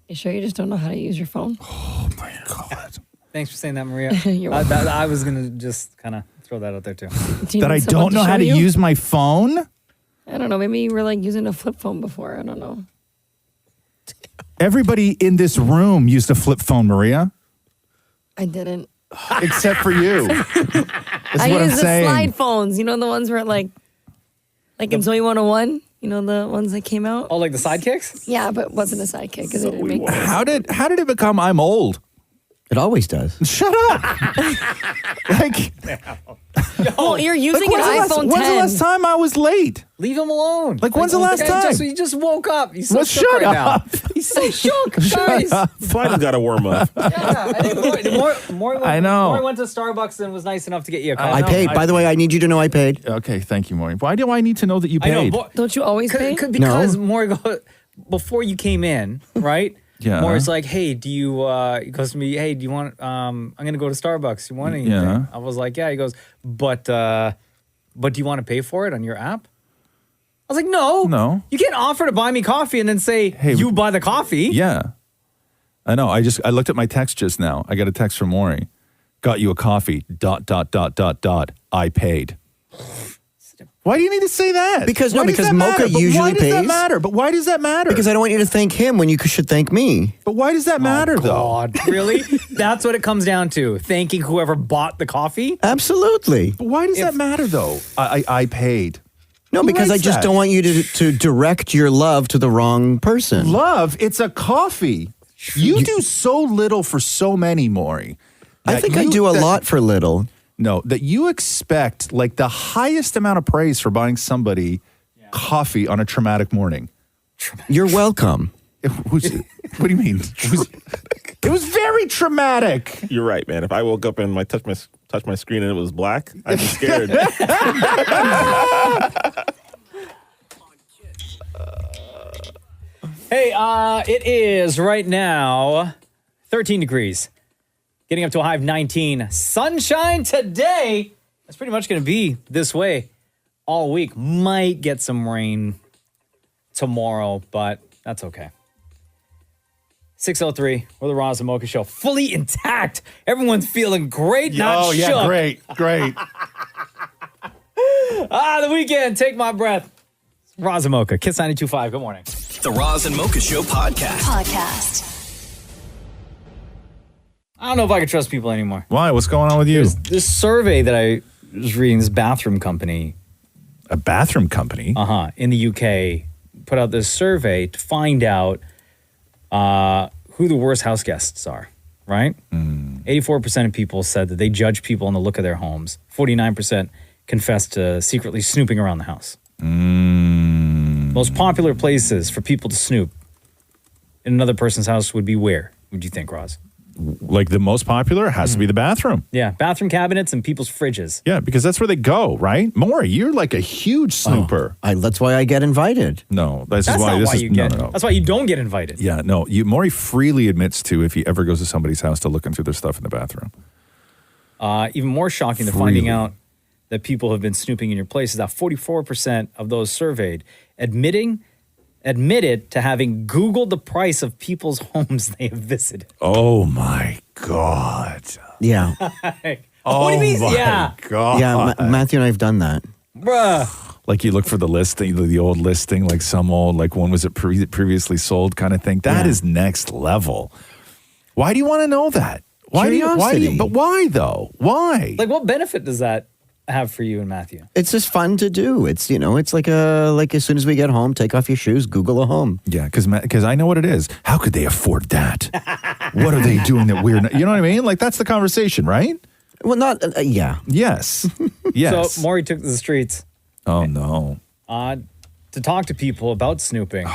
Speaker 10: You sure you just don't know how to use your phone?
Speaker 9: Oh, my God.
Speaker 3: Thanks for saying that, Maria.
Speaker 10: You're welcome.
Speaker 3: I was going to just kind of throw that out there, too.
Speaker 9: That I don't know how to use my phone?
Speaker 10: I don't know. Maybe you were like using a flip phone before. I don't know.
Speaker 9: Everybody in this room used a flip phone, Maria.
Speaker 10: I didn't.
Speaker 9: Except for you. That's
Speaker 10: I
Speaker 9: what I'm
Speaker 10: use the
Speaker 9: saying.
Speaker 10: slide phones. You know the ones where like in Zoe 101. You know the ones that came out.
Speaker 3: Oh, like the sidekicks?
Speaker 10: Yeah, but it wasn't a sidekick because it didn't make sense.
Speaker 9: How did it become I'm old?
Speaker 5: It always does.
Speaker 9: Shut up. Like,
Speaker 10: well, you're using an iPhone 10.
Speaker 9: When's the last time I was late?
Speaker 3: Leave him alone.
Speaker 9: Like, when's the last time?
Speaker 3: He just woke up. He's so
Speaker 9: Well,
Speaker 3: shook
Speaker 9: shut
Speaker 3: right
Speaker 9: up.
Speaker 3: now. He's so shook, guys.
Speaker 11: Flight's got to warm up.
Speaker 3: I think Maury
Speaker 9: I know.
Speaker 3: Maury went to Starbucks and was nice enough to get you a coffee.
Speaker 5: I paid. By the way, I need you to know I paid.
Speaker 9: Okay, thank you, Maury. Why do I need to know that you paid?
Speaker 10: Don't you always pay?
Speaker 3: Because Maury, before you came in, right?
Speaker 9: Yeah.
Speaker 3: Maury's like, hey, do you, he goes to me, hey, do you want, I'm going to go to Starbucks. You want anything?
Speaker 9: Yeah.
Speaker 3: I was like, yeah. He goes, but do you want to pay for it on your app? I was like, no.
Speaker 9: No.
Speaker 3: You can't offer to buy me coffee and then say, hey, you buy the coffee.
Speaker 9: Yeah. I know. I looked at my text just now. I got a text from Maury. Got you a coffee. ... I paid. Why do you need to say that?
Speaker 5: Because
Speaker 9: Why does that matter?
Speaker 5: Mocha usually
Speaker 9: Why does that
Speaker 5: pays.
Speaker 9: matter? But why does that matter?
Speaker 5: Because I don't want you to thank him when you should thank me.
Speaker 9: But why does that matter, though?
Speaker 3: God, really? That's what it comes down to. Thanking whoever bought the coffee?
Speaker 5: Absolutely.
Speaker 9: But why does that matter, though? I paid.
Speaker 5: No,
Speaker 9: Who
Speaker 5: because I
Speaker 9: writes
Speaker 5: just
Speaker 9: that?
Speaker 5: don't want you to direct your love to the wrong person.
Speaker 9: Love, it's a coffee. You do so little for so many, Maury.
Speaker 5: I think I do a lot for little.
Speaker 9: No, that you expect like the highest amount of praise for buying somebody coffee on a traumatic morning.
Speaker 5: You're welcome.
Speaker 9: What do you mean? It was very traumatic.
Speaker 11: You're right, man. If I woke up and touch my screen and it was black, I'd be scared.
Speaker 3: Hey, it is right now 13 degrees. Getting up to a high of 19. Sunshine today. That's pretty much going to be this way all week. Might get some rain tomorrow, but that's okay. 6:03, we're the Roz Mocha Show. Fully intact. Everyone's feeling great, not shook.
Speaker 9: Yeah, great.
Speaker 3: The weekend, take my breath. Roz Mocha, Kiss 92.5, good morning.
Speaker 1: The Roz and Mocha Show podcast.
Speaker 3: I don't know if I can trust people anymore.
Speaker 9: Why? What's going on with you?
Speaker 3: There's this survey that I was reading, this bathroom company.
Speaker 9: A bathroom company?
Speaker 3: In the UK, put out this survey to find out who the worst house guests are, right? 84% of people said that they judge people on the look of their homes. 49% confessed to secretly snooping around the house. Most popular places for people to snoop in another person's house would be where, would you think, Roz?
Speaker 9: Like the most popular has to be the bathroom.
Speaker 3: Yeah, bathroom cabinets and people's fridges.
Speaker 9: Yeah, because that's where they go, right? Maury, you're like a huge snooper.
Speaker 5: That's why I get invited.
Speaker 9: No,
Speaker 3: That's not why you get. That's why you don't get invited.
Speaker 9: Yeah, no. Maury freely admits to, if he ever goes to somebody's house, to looking through their stuff in the bathroom.
Speaker 3: Even more shocking than finding out that people have been snooping in your place is that 44% of those surveyed admitted to having Googled the price of people's homes they have visited.
Speaker 9: Oh my God.
Speaker 5: Yeah.
Speaker 3: What do you mean?
Speaker 9: My
Speaker 3: Yeah.
Speaker 9: God.
Speaker 5: Yeah, Matthew and I have done that.
Speaker 3: Bruh.
Speaker 9: Like you look for the listing, the old listing, like some old, like when was it previously sold kind of thing. That is next level. Why do you want to know that? Why do you, but why though? Why?
Speaker 3: Like, what benefit does that have for you and Matthew?
Speaker 5: It's just fun to do. It's, it's like as soon as we get home, take off your shoes, Google a home.
Speaker 9: Yeah, because I know what it is. How could they afford that? What are they doing that we're not? You know what I mean? Like, that's the conversation, right?
Speaker 5: Well, not, yeah.
Speaker 9: Yes. Yes.
Speaker 3: So Maurie took to the streets.
Speaker 9: Oh, no.
Speaker 3: To talk to people about snooping.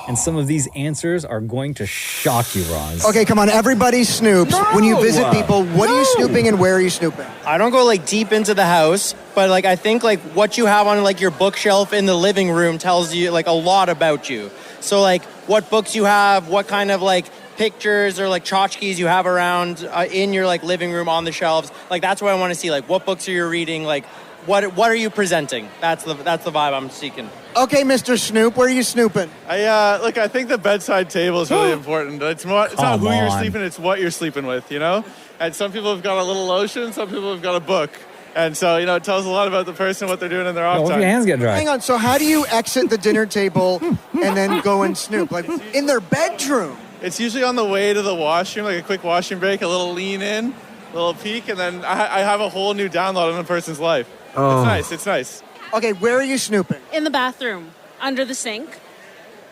Speaker 3: And some of these answers are going to shock you, Roz.
Speaker 7: Okay, come on, everybody snoops. When you visit people, what are you snooping and where are you snooping?
Speaker 16: I don't go like deep into the house, but like I think like what you have on like your bookshelf in the living room tells you like a lot about you. So like what books you have, what kind of like pictures or like tchotchkes you have around in your like living room on the shelves. Like that's what I want to see. Like what books are you reading? Like what are you presenting? That's the vibe I'm seeking.
Speaker 7: Okay, Mr. Snoop, where are you snooping?
Speaker 20: I think the bedside table is really important. It's not who you're sleeping, it's what you're sleeping with, you know? And some people have got a little lotion, some people have got a book. And so, it tells a lot about the person, what they're doing in their off time.
Speaker 3: Your hands get dry.
Speaker 7: Hang on, so how do you exit the dinner table and then go and snoop? Like in their bedroom?
Speaker 20: It's usually on the way to the washroom, like a quick washroom break, a little lean in, a little peek, and then I have a whole new download on a person's life.
Speaker 7: Oh.
Speaker 20: It's nice.
Speaker 7: Okay, where are you snooping?
Speaker 21: In the bathroom, under the sink,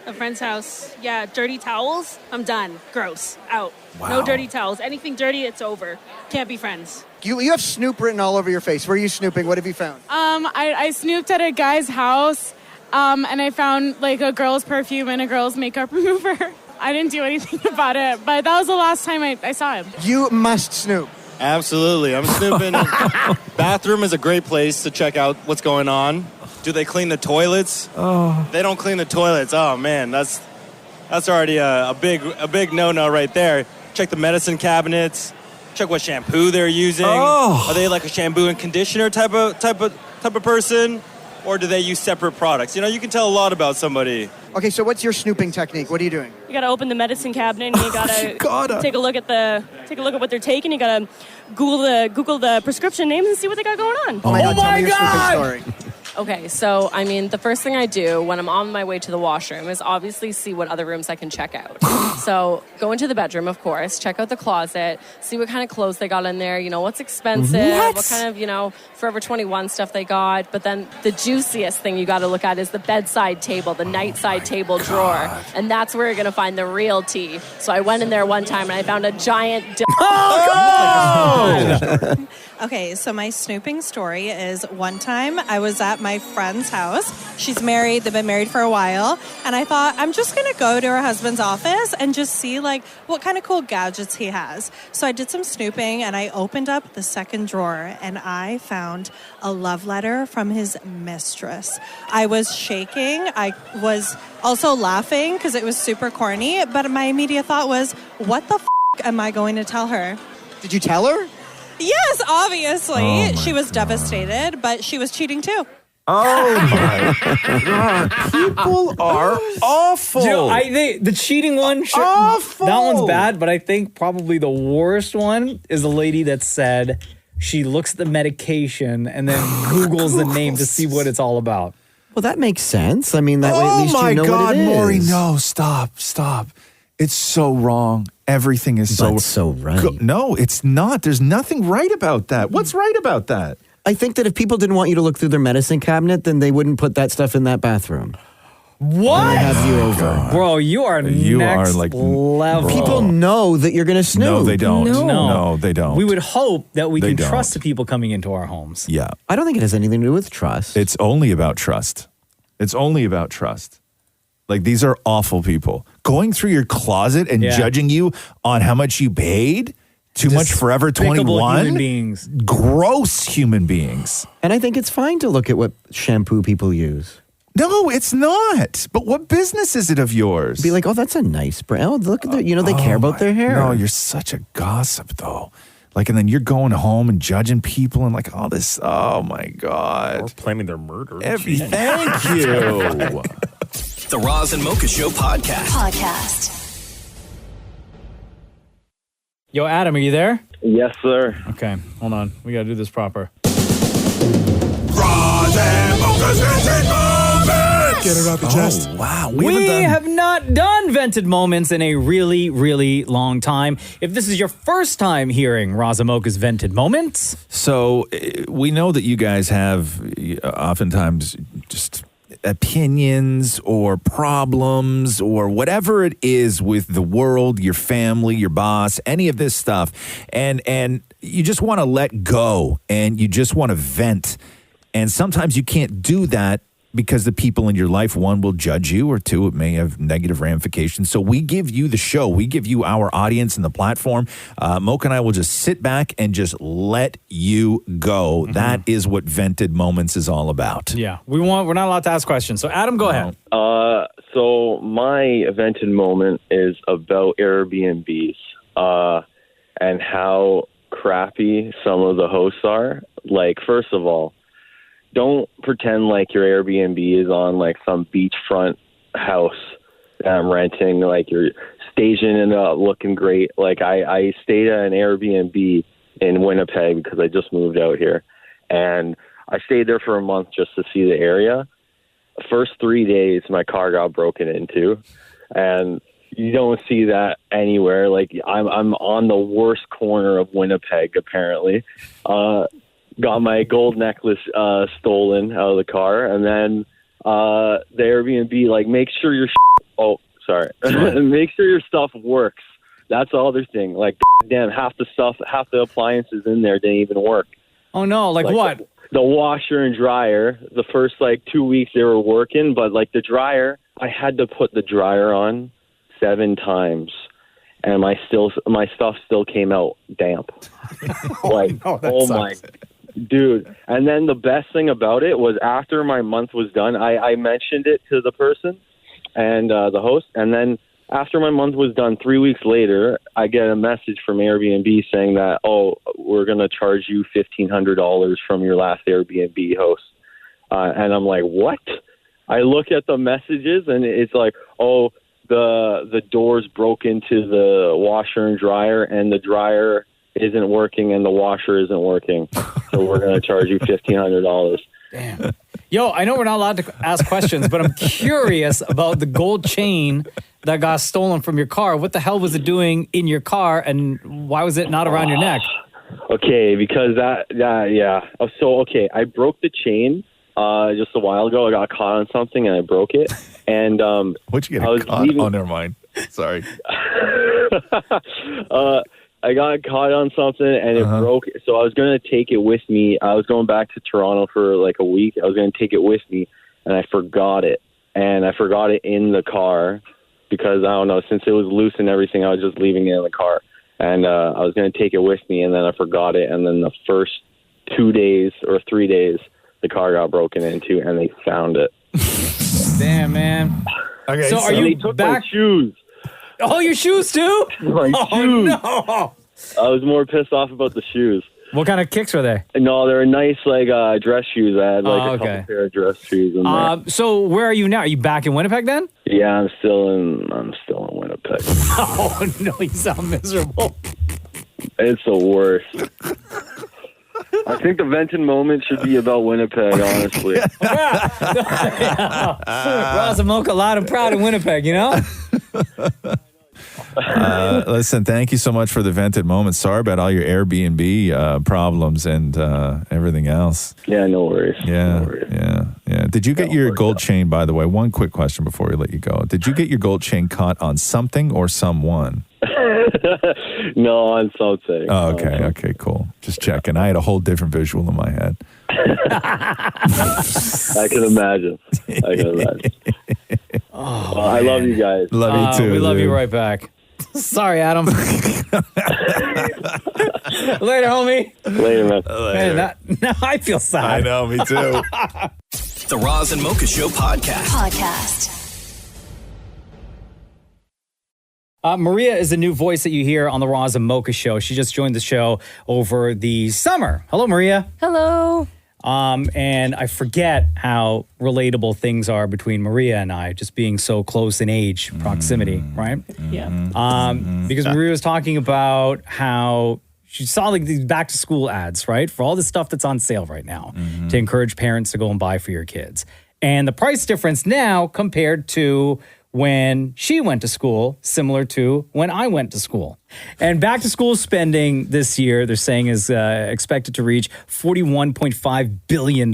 Speaker 21: a friend's house. Yeah, dirty towels. I'm done. Gross. Out.
Speaker 7: Wow.
Speaker 21: No dirty towels. Anything dirty, it's over. Can't be friends.
Speaker 7: You have Snoop written all over your face. Where are you snooping? What have you found?
Speaker 22: I snooped at a guy's house, and I found like a girl's perfume and a girl's makeup remover. I didn't do anything about it, but that was the last time I saw him.
Speaker 7: You must snoop.
Speaker 23: Absolutely. I'm snooping. Bathroom is a great place to check out what's going on. Do they clean the toilets?
Speaker 9: Oh.
Speaker 23: They don't clean the toilets. Oh man, that's already a big no-no right there. Check the medicine cabinets. Check what shampoo they're using.
Speaker 9: Oh.
Speaker 23: Are they like a shampoo and conditioner type of person? Or do they use separate products? You can tell a lot about somebody.
Speaker 7: Okay, so what's your snooping technique? What are you doing?
Speaker 21: You gotta open the medicine cabinet and you gotta take a look at what they're taking. You gotta Google the prescription names and see what they got going on.
Speaker 7: Oh my God!
Speaker 17: Okay, so, the first thing I do when I'm on my way to the washroom is obviously see what other rooms I can check out. So, go into the bedroom, of course, check out the closet, see what kind of clothes they got in there, what's expensive, what kind of, Forever 21 stuff they got. But then the juiciest thing you got to look at is the bedside table, the nightside table drawer. And that's where you're going to find the real tea. So, I went in there one time and I found a giant...
Speaker 24: Okay, so my snooping story is one time I was at my friend's house. She's married. They've been married for a while. And I thought, I'm just going to go to her husband's office and just see, what kind of cool gadgets he has. So I did some snooping, and I opened up the second drawer, and I found a love letter from his mistress. I was shaking. I was also laughing because it was super corny. But my immediate thought was, what the am I going to tell her?
Speaker 7: Did you tell her?
Speaker 24: Yes, obviously.
Speaker 9: Oh
Speaker 24: she was devastated, but she was cheating too.
Speaker 9: Oh my God. People are awful.
Speaker 3: The cheating one, sure,
Speaker 9: awful.
Speaker 3: That one's bad, but I think probably the worst one is the lady that said she looks at the medication and then Googles the name to see what it's all about.
Speaker 5: Well, that makes sense. That way at least you know what it is.
Speaker 9: Maurie, no, stop. It's so wrong. Everything is
Speaker 5: so right.
Speaker 9: No, it's not. There's nothing right about that. What's right about that?
Speaker 5: I think that if people didn't want you to look through their medicine cabinet, then they wouldn't put that stuff in that bathroom.
Speaker 3: What?
Speaker 5: They have you over.
Speaker 3: Bro, you are next level.
Speaker 5: People know that you're going to snoop.
Speaker 9: No, they don't. No, they don't.
Speaker 3: We would hope that we
Speaker 9: They
Speaker 3: can
Speaker 9: don't.
Speaker 3: trust the people coming into our homes.
Speaker 9: Yeah.
Speaker 5: I don't think it has anything to do with trust.
Speaker 9: It's only about trust. These are awful people. Going through your closet and judging you on how much you paid? Too much Forever 21?
Speaker 3: Human beings.
Speaker 9: Gross human beings.
Speaker 5: And I think it's fine to look at what shampoo people use.
Speaker 9: No, it's not. But what business is it of yours?
Speaker 5: Be like, oh, that's a nice brand. Oh, look at that. They care about their hair.
Speaker 9: No, you're such a gossip, though. And then you're going home and judging people and all this. Oh, my God.
Speaker 11: Or planning their murder.
Speaker 9: Thank you.
Speaker 1: The Roz and Mocha Show podcast.
Speaker 3: Yo, Adam, are you there?
Speaker 25: Yes, sir.
Speaker 3: Okay, hold on. We got to do this proper.
Speaker 9: Roz and Mocha's Vented Moments! Get it off your chest. Wow.
Speaker 3: We have not done Vented Moments in a really, really long time. If this is your first time hearing Roz and Mocha's Vented Moments.
Speaker 9: So we know that you guys have oftentimes just opinions or problems or whatever it is with the world, your family, your boss, any of this stuff, and you just want to let go and you just want to vent. And sometimes you can't do that because the people in your life, one, will judge you, or two, it may have negative ramifications. So we give you the show. We give you our audience and the platform. Mocha and I will just sit back and just let you go. Mm-hmm. That is what Vented Moments is all about.
Speaker 3: Yeah. We're not allowed to ask questions. So Adam, go ahead.
Speaker 2: So my Vented moment is about Airbnbs and how crappy some of the hosts are. Like, first of all, don't pretend like your Airbnb is on like some beachfront house that I'm renting. Like you're staging it up, looking great. Like I stayed at an Airbnb in Winnipeg because I just moved out here, and I stayed there for a month just to see the area. The first 3 days, my car got broken into, and you don't see that anywhere. Like I'm on the worst corner of Winnipeg, apparently. Got my gold necklace stolen out of the car, and then the Airbnb, like, make sure your make sure your stuff works. That's the other thing. Like, damn, half the appliances in there didn't even work.
Speaker 3: Oh no! Like what?
Speaker 2: The washer and dryer. The first 2 weeks they were working, but like the dryer, I had to put the dryer on 7 times. And my stuff still came out damp. My dude. And then the best thing about it was after my month was done, I mentioned it to the person and the host. And then after my month was done, 3 weeks later, I get a message from Airbnb saying that, we're going to charge you $1,500 from your last Airbnb host. And I'm like, what? I look at the messages and it's like, the doors broke into the washer and dryer, and the dryer isn't working and the washer isn't working. So we're going to charge you $1,500.
Speaker 3: Damn. Yo, I know we're not allowed to ask questions, but I'm curious about the gold chain that got stolen from your car. What the hell was it doing in your car, and why was it not around your neck?
Speaker 2: Okay, because yeah. So, I broke the chain just a while ago. I got caught on something and I broke it. And
Speaker 9: what'd you get caught on? Never mind. Sorry.
Speaker 2: I got caught on something and it broke. So I was going to take it with me. I was going back to Toronto for like a week. I was going to take it with me, and I forgot it. And I forgot it in the car because, I don't know, since it was loose and everything, I was just leaving it in the car. And I was going to take it with me, and then I forgot it. And then the first 2 days or 3 days, the car got broken into, and they found it.
Speaker 3: Damn, man.
Speaker 2: Okay,
Speaker 3: so are you
Speaker 2: they took
Speaker 3: back?
Speaker 2: My shoes.
Speaker 3: Oh, your shoes too?
Speaker 2: My shoes.
Speaker 3: No.
Speaker 2: I was more pissed off about the shoes.
Speaker 3: What kind of kicks were they?
Speaker 2: No, they're nice dress shoes. I had a couple pair of dress shoes in there.
Speaker 3: So where are you now? Are you back in Winnipeg then?
Speaker 2: Yeah, I'm still in Winnipeg.
Speaker 3: Oh no, you sound miserable.
Speaker 2: It's the worst. I think the Venton moment should be about Winnipeg, honestly.
Speaker 3: Roz Mocha, loud and proud in Winnipeg, you know?
Speaker 9: Listen, thank you so much for the Vented moment. Sorry about all your Airbnb problems and everything else.
Speaker 2: Yeah, no worries.
Speaker 9: Yeah,
Speaker 2: no worries.
Speaker 9: yeah. Did you get your gold chain, by the way? One quick question before we let you go. Did you get your gold chain caught on something or someone?
Speaker 2: No, on something.
Speaker 9: Oh, okay. Okay, cool. Just checking. I had a whole different visual in my head.
Speaker 2: I can imagine. Well, I love you guys.
Speaker 9: Love you too.
Speaker 3: We love you right back. Sorry, Adam. Later, homie.
Speaker 2: Later, man.
Speaker 3: Man, now I feel sad.
Speaker 9: I know, me too.
Speaker 1: The Roz and Mocha Show podcast.
Speaker 3: Maria is a new voice that you hear on the Roz and Mocha Show. She just joined the show over the summer. Hello, Maria.
Speaker 10: Hello.
Speaker 3: And I forget how relatable things are between Maria and I, just being so close in age, proximity, right?
Speaker 10: Yeah.
Speaker 3: Because Maria was talking about how she saw like these back to school ads, right? For all the stuff that's on sale right now to encourage parents to go and buy for your kids. And the price difference now compared to when she went to school, similar to when I went to school. And back to school spending this year, they're saying, is expected to reach $41.5 billion.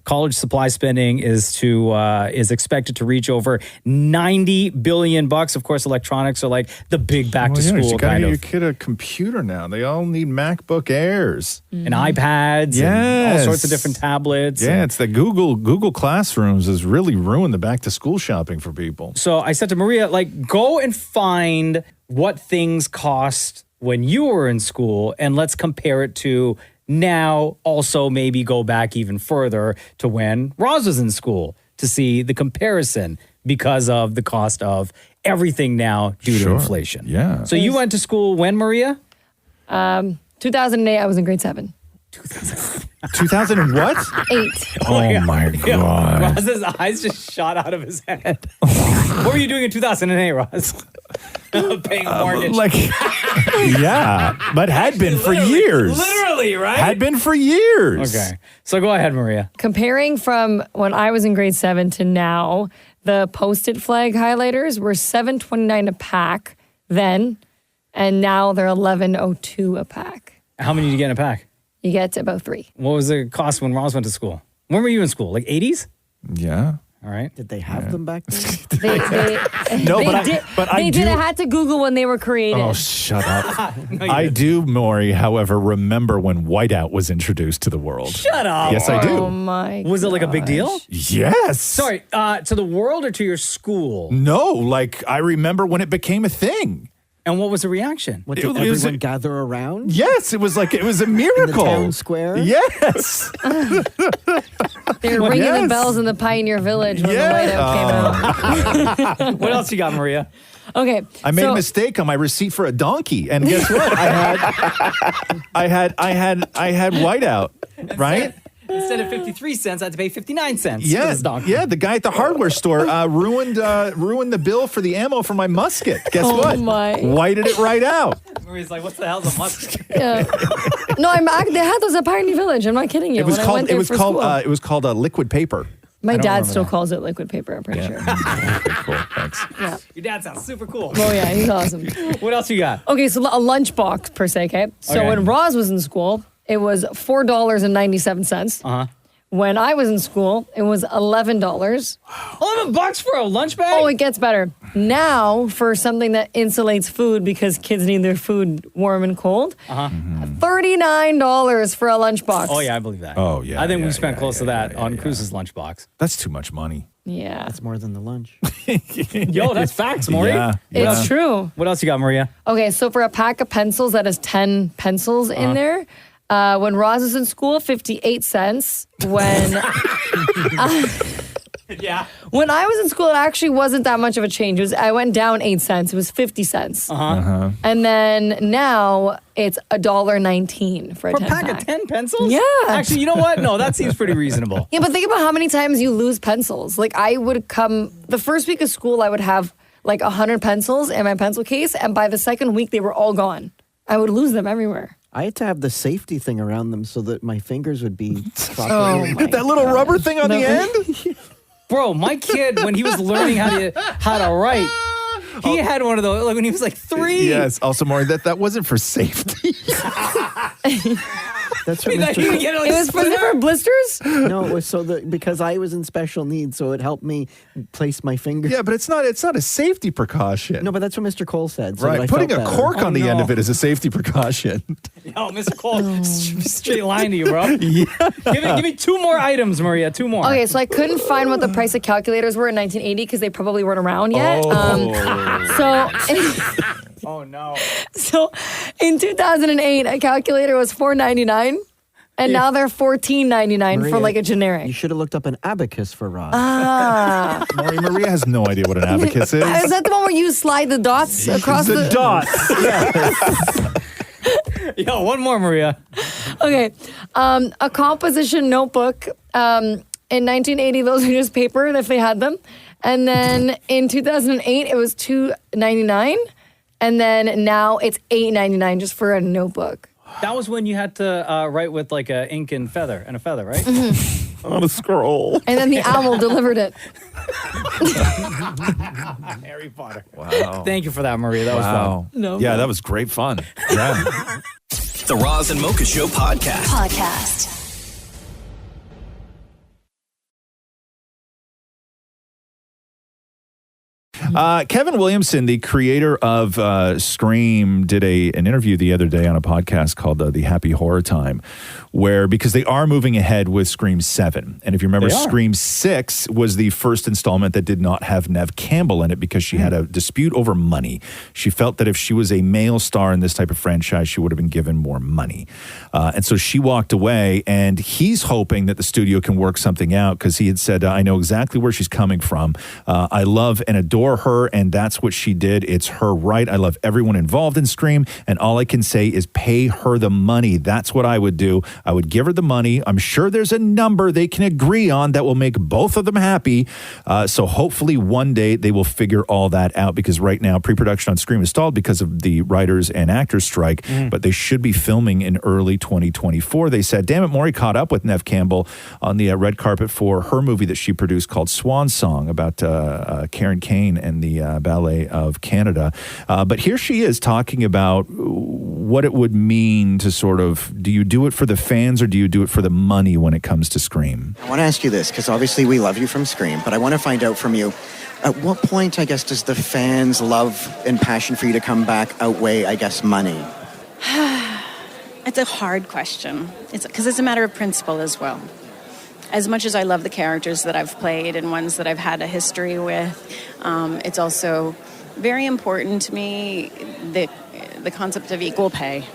Speaker 3: College supply spending is expected to reach over $90 billion. Of course, electronics are like the big back to school
Speaker 9: you gotta
Speaker 3: kind
Speaker 9: get
Speaker 3: of.
Speaker 9: your kid a computer now. They all need MacBook Airs
Speaker 3: And iPads and all sorts of different tablets.
Speaker 9: Yeah, it's the Google Classrooms has really ruined the back to school shopping for people.
Speaker 3: So I said to Maria, like, go and find what things cost when you were in school, and let's compare it to now. Also, maybe go back even further to when Roz was in school to see the comparison because of the cost of everything now due to inflation.
Speaker 9: Yeah.
Speaker 3: So you went to school when, Maria?
Speaker 10: 2008, I was in grade 7.
Speaker 9: 2000 and what?
Speaker 10: 8.
Speaker 9: Oh my God.
Speaker 3: Roz's eyes just shot out of his head. What were you doing in 2008, Roz? Paying a mortgage.
Speaker 9: Yeah, but had been for years.
Speaker 3: Literally, right?
Speaker 9: Had been for years.
Speaker 3: Okay. So go ahead, Maria.
Speaker 10: Comparing from when I was in grade 7 to now, the Post-it flag highlighters were $7.29 a pack then, and now they're $11.02 a pack.
Speaker 3: How many did you get in a pack?
Speaker 10: You get about 3.
Speaker 3: What was the cost when Roz went to school? When were you in school? Like 80s?
Speaker 9: Yeah.
Speaker 3: All right.
Speaker 5: Did they have them back then?
Speaker 10: They did. I had to Google when they were created.
Speaker 9: Oh, shut up. I do, Maury, however, remember when whiteout was introduced to the world.
Speaker 3: Shut up.
Speaker 9: Yes, I do.
Speaker 10: Oh, my
Speaker 3: Was it like a big deal?
Speaker 9: Yes.
Speaker 3: Sorry, to the world or to your school?
Speaker 9: No, like I remember when it became a thing.
Speaker 3: And what was the reaction?
Speaker 5: What, did everyone gather around?
Speaker 9: Yes, it was like, it was a miracle.
Speaker 5: In the town square?
Speaker 9: Yes.
Speaker 10: They were ringing the bells in the Pioneer Village when the whiteout came out.
Speaker 3: What else you got, Maria?
Speaker 10: Okay.
Speaker 9: I made a mistake on my receipt for a donkey, and guess what? I had whiteout, right?
Speaker 3: Instead of 53 cents, I had to pay 59 cents.
Speaker 9: Yeah,
Speaker 3: for this donkey.
Speaker 9: yeah. The guy at the hardware store ruined the bill for the ammo for my musket. Guess what?
Speaker 10: My.
Speaker 9: Whited it right out.
Speaker 3: Maria's like, "What the hell's a musket?"
Speaker 10: Yeah. No, they had those at Pioneer Village. I'm not kidding you.
Speaker 9: It was called.
Speaker 10: School.
Speaker 9: It was called liquid paper.
Speaker 10: My dad still calls it liquid paper. I'm pretty sure.
Speaker 9: Okay, cool. Thanks.
Speaker 10: Yeah.
Speaker 3: Your dad sounds super cool.
Speaker 10: Oh yeah, he's awesome.
Speaker 3: What else you got?
Speaker 10: Okay, so a lunchbox per se. Okay, so
Speaker 3: Okay.
Speaker 10: when Roz was in school, it was $4.97.
Speaker 3: Uh-huh.
Speaker 10: When I was in school, it was $11.
Speaker 3: $11 for a lunch bag?
Speaker 10: Oh, it gets better. Now, for something that insulates food because kids need their food warm and cold, $39 for a lunchbox.
Speaker 3: Oh yeah, I believe that.
Speaker 9: Oh yeah.
Speaker 3: I think we spent close to that on Cruz's lunchbox.
Speaker 9: That's too much money.
Speaker 10: Yeah.
Speaker 5: That's more than the lunch.
Speaker 3: Yo, that's facts, Maury.
Speaker 9: Yeah.
Speaker 10: It's true.
Speaker 3: What else you got, Maria?
Speaker 10: Okay, so for a pack of pencils that has 10 pencils in there, when Roz was in school, 58 cents. When
Speaker 3: Yeah.
Speaker 10: when I was in school, it actually wasn't that much of a change. I went down 8 cents. It was 50 cents. And then now it's $1.19 for a 10
Speaker 3: pack of 10 pencils?
Speaker 10: Yeah.
Speaker 3: Actually, you know what? No, that seems pretty reasonable.
Speaker 10: Yeah, but think about how many times you lose pencils. Like I would come the first week of school, I would have like 100 pencils in my pencil case, and by the second week, they were all gone. I would lose them everywhere.
Speaker 5: I had to have the safety thing around them so that my fingers would be properly.
Speaker 10: Oh my
Speaker 9: That little rubber thing on the end?
Speaker 3: Bro, my kid, when he was learning how to write, he had one of those, like when he was like 3.
Speaker 9: Yes. Also, Maury, that wasn't for safety.
Speaker 5: That's what
Speaker 3: Wait, that you
Speaker 5: Mr.
Speaker 3: get like
Speaker 10: It was for blisters?
Speaker 5: No, it was so that because I was in special needs, so it helped me place my finger.
Speaker 9: Yeah, but it's not a safety precaution.
Speaker 5: No, but that's what Mr. Cole said. So that I
Speaker 9: Right. Putting a
Speaker 5: felt better.
Speaker 9: cork on the end of it is a safety precaution.
Speaker 3: Yo, Mr. Cole, straight line to you, bro. Yeah. Give me 2 more items, Maria. 2 more.
Speaker 10: Okay, so I couldn't find what the price of calculators were in 1980 because they probably weren't around yet.
Speaker 3: Oh, no.
Speaker 10: So in 2008, a calculator was $4.99, and now they're $14.99 for like a generic.
Speaker 5: You should have looked up an abacus for Roz.
Speaker 10: Ah.
Speaker 9: Maria has no idea what an abacus is.
Speaker 10: Is that the one where you slide the dots across the
Speaker 9: dots?
Speaker 3: Yo, one more, Maria.
Speaker 10: Okay. A composition notebook. In 1980, those were just paper if they had them. And then in 2008, it was $2.99. And then now it's $8.99 just for a notebook.
Speaker 3: That was when you had to write with like a ink and a feather, right?
Speaker 10: Mm-hmm.
Speaker 9: On a scroll.
Speaker 10: And then the owl delivered it.
Speaker 3: Harry Potter.
Speaker 9: Wow.
Speaker 3: Thank you for that, Maria. That was fun.
Speaker 10: No.
Speaker 9: Yeah, that was great fun. Yeah.
Speaker 1: The Roz and Mocha Show podcast.
Speaker 9: Kevin Williamson, the creator of Scream, did an interview the other day on a podcast called The Happy Horror Time, where, because they are moving ahead with Scream 7. And if you remember, Scream 6 was the first installment that did not have Neve Campbell in it because she had a dispute over money. She felt that if she was a male star in this type of franchise, she would have been given more money. And so she walked away, and he's hoping that the studio can work something out, because he had said, I know exactly where she's coming from. I love and adore her, and that's what she did. It's her right. I love everyone involved in Scream, and all I can say is pay her the money. That's what I would do. I would give her the money. I'm sure there's a number they can agree on that will make both of them happy. So hopefully one day they will figure all that out, because right now pre-production on Scream is stalled because of the writers and actors strike, but they should be filming in early 2024. They said, damn it, Maurie caught up with Neve Campbell on the red carpet for her movie that she produced called Swan Song, about Karen Kane and the Ballet of Canada. But here she is talking about what it would mean to sort of, do you do it for the fans or do you do it for the money when it comes to Scream?
Speaker 7: I want to ask you this, because obviously we love you from Scream, but I want to find out from you, at what point, I guess, does the fans' love and passion for you to come back outweigh, I guess, money?
Speaker 6: It's a hard question. Because it's a matter of principle as well. As much as I love the characters that I've played and ones that I've had a history with, it's also very important to me, the concept of equal pay.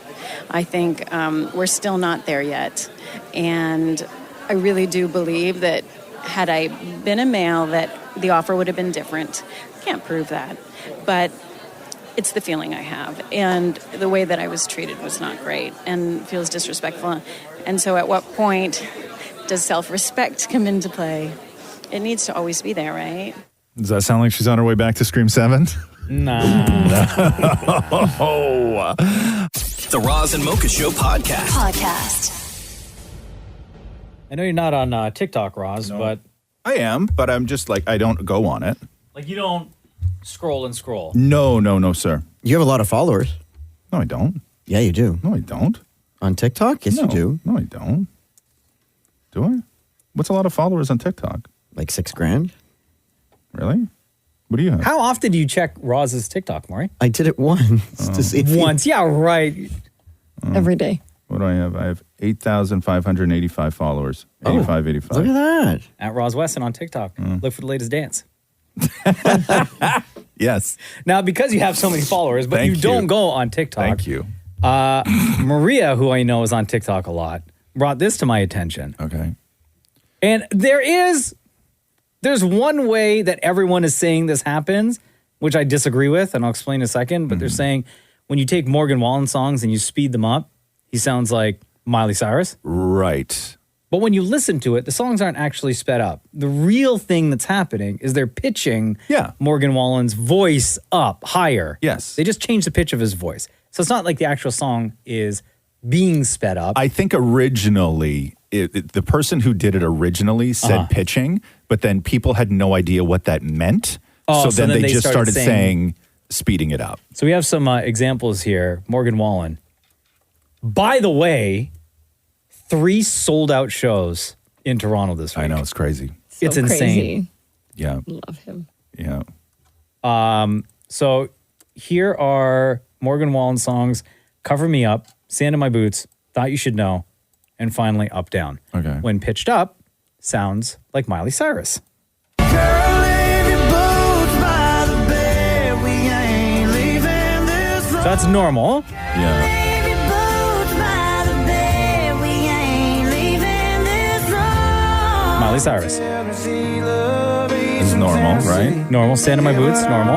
Speaker 6: I think we're still not there yet. And I really do believe that had I been a male, that the offer would have been different. Can't prove that. But it's the feeling I have. And the way that I was treated was not great and feels disrespectful. And so at what point does self-respect come into play? It needs to always be there, right?
Speaker 9: Does that sound like she's on her way back to Scream 7?
Speaker 3: Nah.
Speaker 9: No.
Speaker 1: The Roz and Mocha Show
Speaker 4: Podcast.
Speaker 3: I know you're not on TikTok, Roz, but
Speaker 9: I am, but I'm just like, I don't go on it.
Speaker 3: like you don't scroll and scroll.
Speaker 9: No, sir.
Speaker 5: You have a lot of followers.
Speaker 9: No, I don't.
Speaker 5: Yeah, you do.
Speaker 9: No, I don't.
Speaker 5: On TikTok? Yes,
Speaker 9: No.
Speaker 5: you do.
Speaker 9: No, I don't. Do I? What's a lot of followers on TikTok?
Speaker 5: Like 6 grand.
Speaker 9: Really? What do you have?
Speaker 3: How often do you check Roz's TikTok, Maurie?
Speaker 5: I did it once to see.
Speaker 3: Once, yeah, right.
Speaker 10: Every day.
Speaker 9: What do I have? I have 8,585 followers. 85.
Speaker 5: Look at that.
Speaker 3: At Roz Weston on TikTok. Look for the latest dance.
Speaker 9: Yes.
Speaker 3: Now, because you have so many followers, but
Speaker 9: Thank
Speaker 3: you don't
Speaker 9: you.
Speaker 3: go on TikTok.
Speaker 9: Thank you.
Speaker 3: Maria, who I know is on TikTok a lot, brought this to my attention.
Speaker 9: Okay.
Speaker 3: And there's one way that everyone is saying this happens, which I disagree with, and I'll explain in a second, but they're saying when you take Morgan Wallen songs and you speed them up, he sounds like Miley Cyrus.
Speaker 9: Right.
Speaker 3: But when you listen to it, the songs aren't actually sped up. The real thing that's happening is they're pitching Morgan Wallen's voice up higher.
Speaker 9: Yes.
Speaker 3: They just changed the pitch of his voice. So it's not like the actual song is being sped up.
Speaker 9: I think originally, the person who did it originally said pitching, but then people had no idea what that meant. So then they just started saying speeding it up.
Speaker 3: So we have some examples here. Morgan Wallen. By the way, 3 sold-out shows in Toronto this week.
Speaker 9: I know, it's crazy.
Speaker 3: It's insane.
Speaker 10: Crazy.
Speaker 9: Yeah.
Speaker 10: Love him.
Speaker 9: Yeah.
Speaker 3: So here are Morgan Wallen songs: Cover Me Up, Sand in My Boots, Thought You Should Know, and finally Up Down.
Speaker 9: Okay.
Speaker 3: When pitched up, sounds like Miley Cyrus. So that's normal.
Speaker 9: Yeah.
Speaker 3: Miley Cyrus.
Speaker 9: It's normal, right?
Speaker 3: Normal. Sand in My Boots, normal.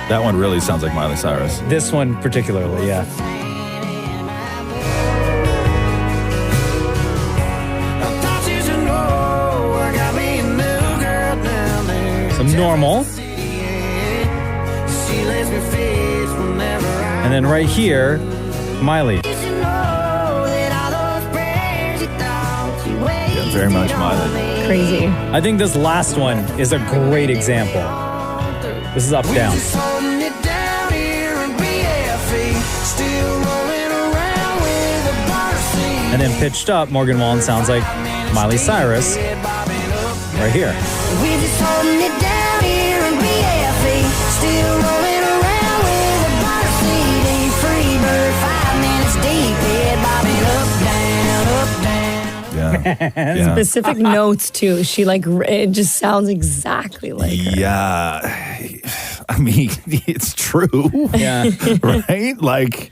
Speaker 9: That one really sounds like Miley Cyrus.
Speaker 3: This one particularly, yeah. So normal. And then right here, Miley.
Speaker 9: Yeah, very much Miley.
Speaker 10: Crazy.
Speaker 3: I think this last one is a great example. This is Up Down. And then pitched up, Morgan Wallen sounds like Miley Cyrus right here.
Speaker 18: We just holding it down here in BFE. Still rolling around with a bottle seat. Ain't free bird, 5 minutes deep. Head bobbing up, down, up, down.
Speaker 9: Yeah.
Speaker 10: Specific notes too. She like it just sounds exactly like her.
Speaker 9: Yeah. I mean, it's true.
Speaker 3: Yeah.
Speaker 9: Right? Like,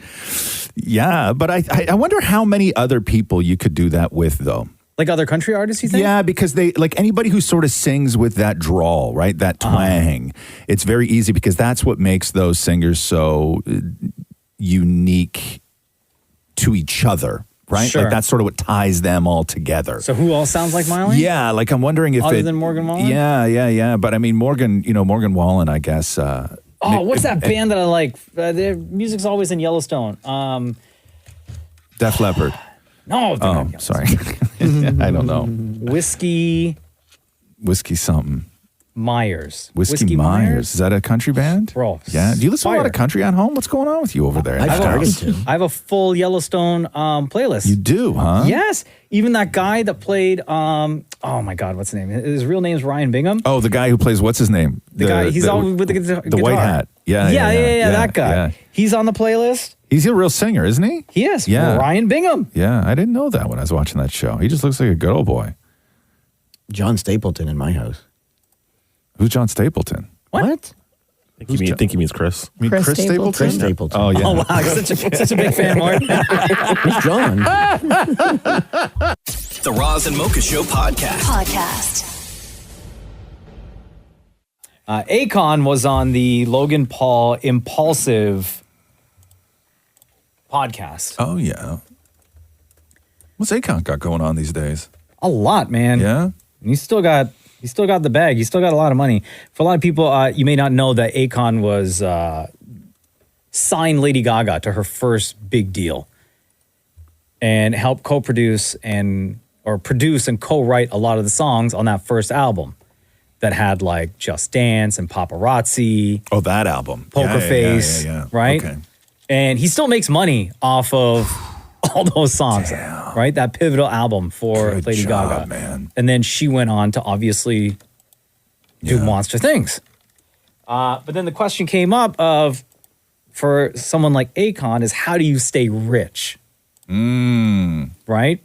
Speaker 9: yeah. But I wonder how many other people you could do that with, though.
Speaker 3: Like other country artists, you think?
Speaker 9: Yeah, because they, like anybody who sort of sings with that drawl, right? That twang. It's very easy because that's what makes those singers so unique to each other, right?
Speaker 3: Sure.
Speaker 9: Like that's sort of what ties them all together.
Speaker 3: So who else sounds like Miley?
Speaker 9: Yeah, like I'm wondering if
Speaker 3: Other than Morgan Wallen?
Speaker 9: Yeah. But I mean, Morgan Wallen, I guess.
Speaker 3: What's that band that I like? Their music's always in Yellowstone.
Speaker 9: Def Leppard.
Speaker 3: No.
Speaker 9: Oh, sorry. I don't know.
Speaker 3: Whiskey
Speaker 9: something.
Speaker 3: Myers.
Speaker 9: Whiskey Myers. Is that a country band?
Speaker 3: Bro.
Speaker 9: Yeah. Do you listen to a lot of country at home? What's going on with you over there?
Speaker 3: I have a full Yellowstone playlist.
Speaker 9: You do, huh?
Speaker 3: Yes. Even that guy that played, oh my God, what's his name? His real name's Ryan Bingham.
Speaker 9: Oh, the guy who plays, what's his name?
Speaker 3: The guy, he's always with the guitar.
Speaker 9: The white hat. Yeah,
Speaker 3: that guy.
Speaker 9: yeah.
Speaker 3: He's on the playlist.
Speaker 9: He's a real singer, isn't he?
Speaker 3: He is.
Speaker 9: Yeah.
Speaker 3: Ryan Bingham.
Speaker 9: Yeah, I didn't know that when I was watching that show. He just looks like a good old boy.
Speaker 5: John Stapleton in my house.
Speaker 9: Who's John Stapleton?
Speaker 3: What?
Speaker 11: I think he means Chris.
Speaker 9: You mean Chris Stapleton?
Speaker 5: Chris Stapleton.
Speaker 9: Oh, yeah.
Speaker 3: Oh, wow. You're such a big fan, Martin.
Speaker 5: Who's John?
Speaker 1: The Roz and Mocha Show podcast.
Speaker 3: Akon was on the Logan Paul Impulsive podcast.
Speaker 9: Oh, yeah. What's Akon got going on these days?
Speaker 3: A lot, man.
Speaker 9: Yeah?
Speaker 3: He's still got the bag. He's still got a lot of money. For a lot of people, you may not know that Akon was signed Lady Gaga to her first big deal and helped produce and co-write a lot of the songs on that first album that had like Just Dance and Paparazzi.
Speaker 9: Oh, that album.
Speaker 3: Poker Face,
Speaker 9: yeah.
Speaker 3: right?
Speaker 9: Okay.
Speaker 3: And he still makes money off of all those songs, right? That pivotal album for
Speaker 9: Good
Speaker 3: Lady
Speaker 9: job,
Speaker 3: Gaga.
Speaker 9: man.
Speaker 3: And then she went on to obviously do monster things. But then the question came up for someone like Akon is how do you stay rich? Right?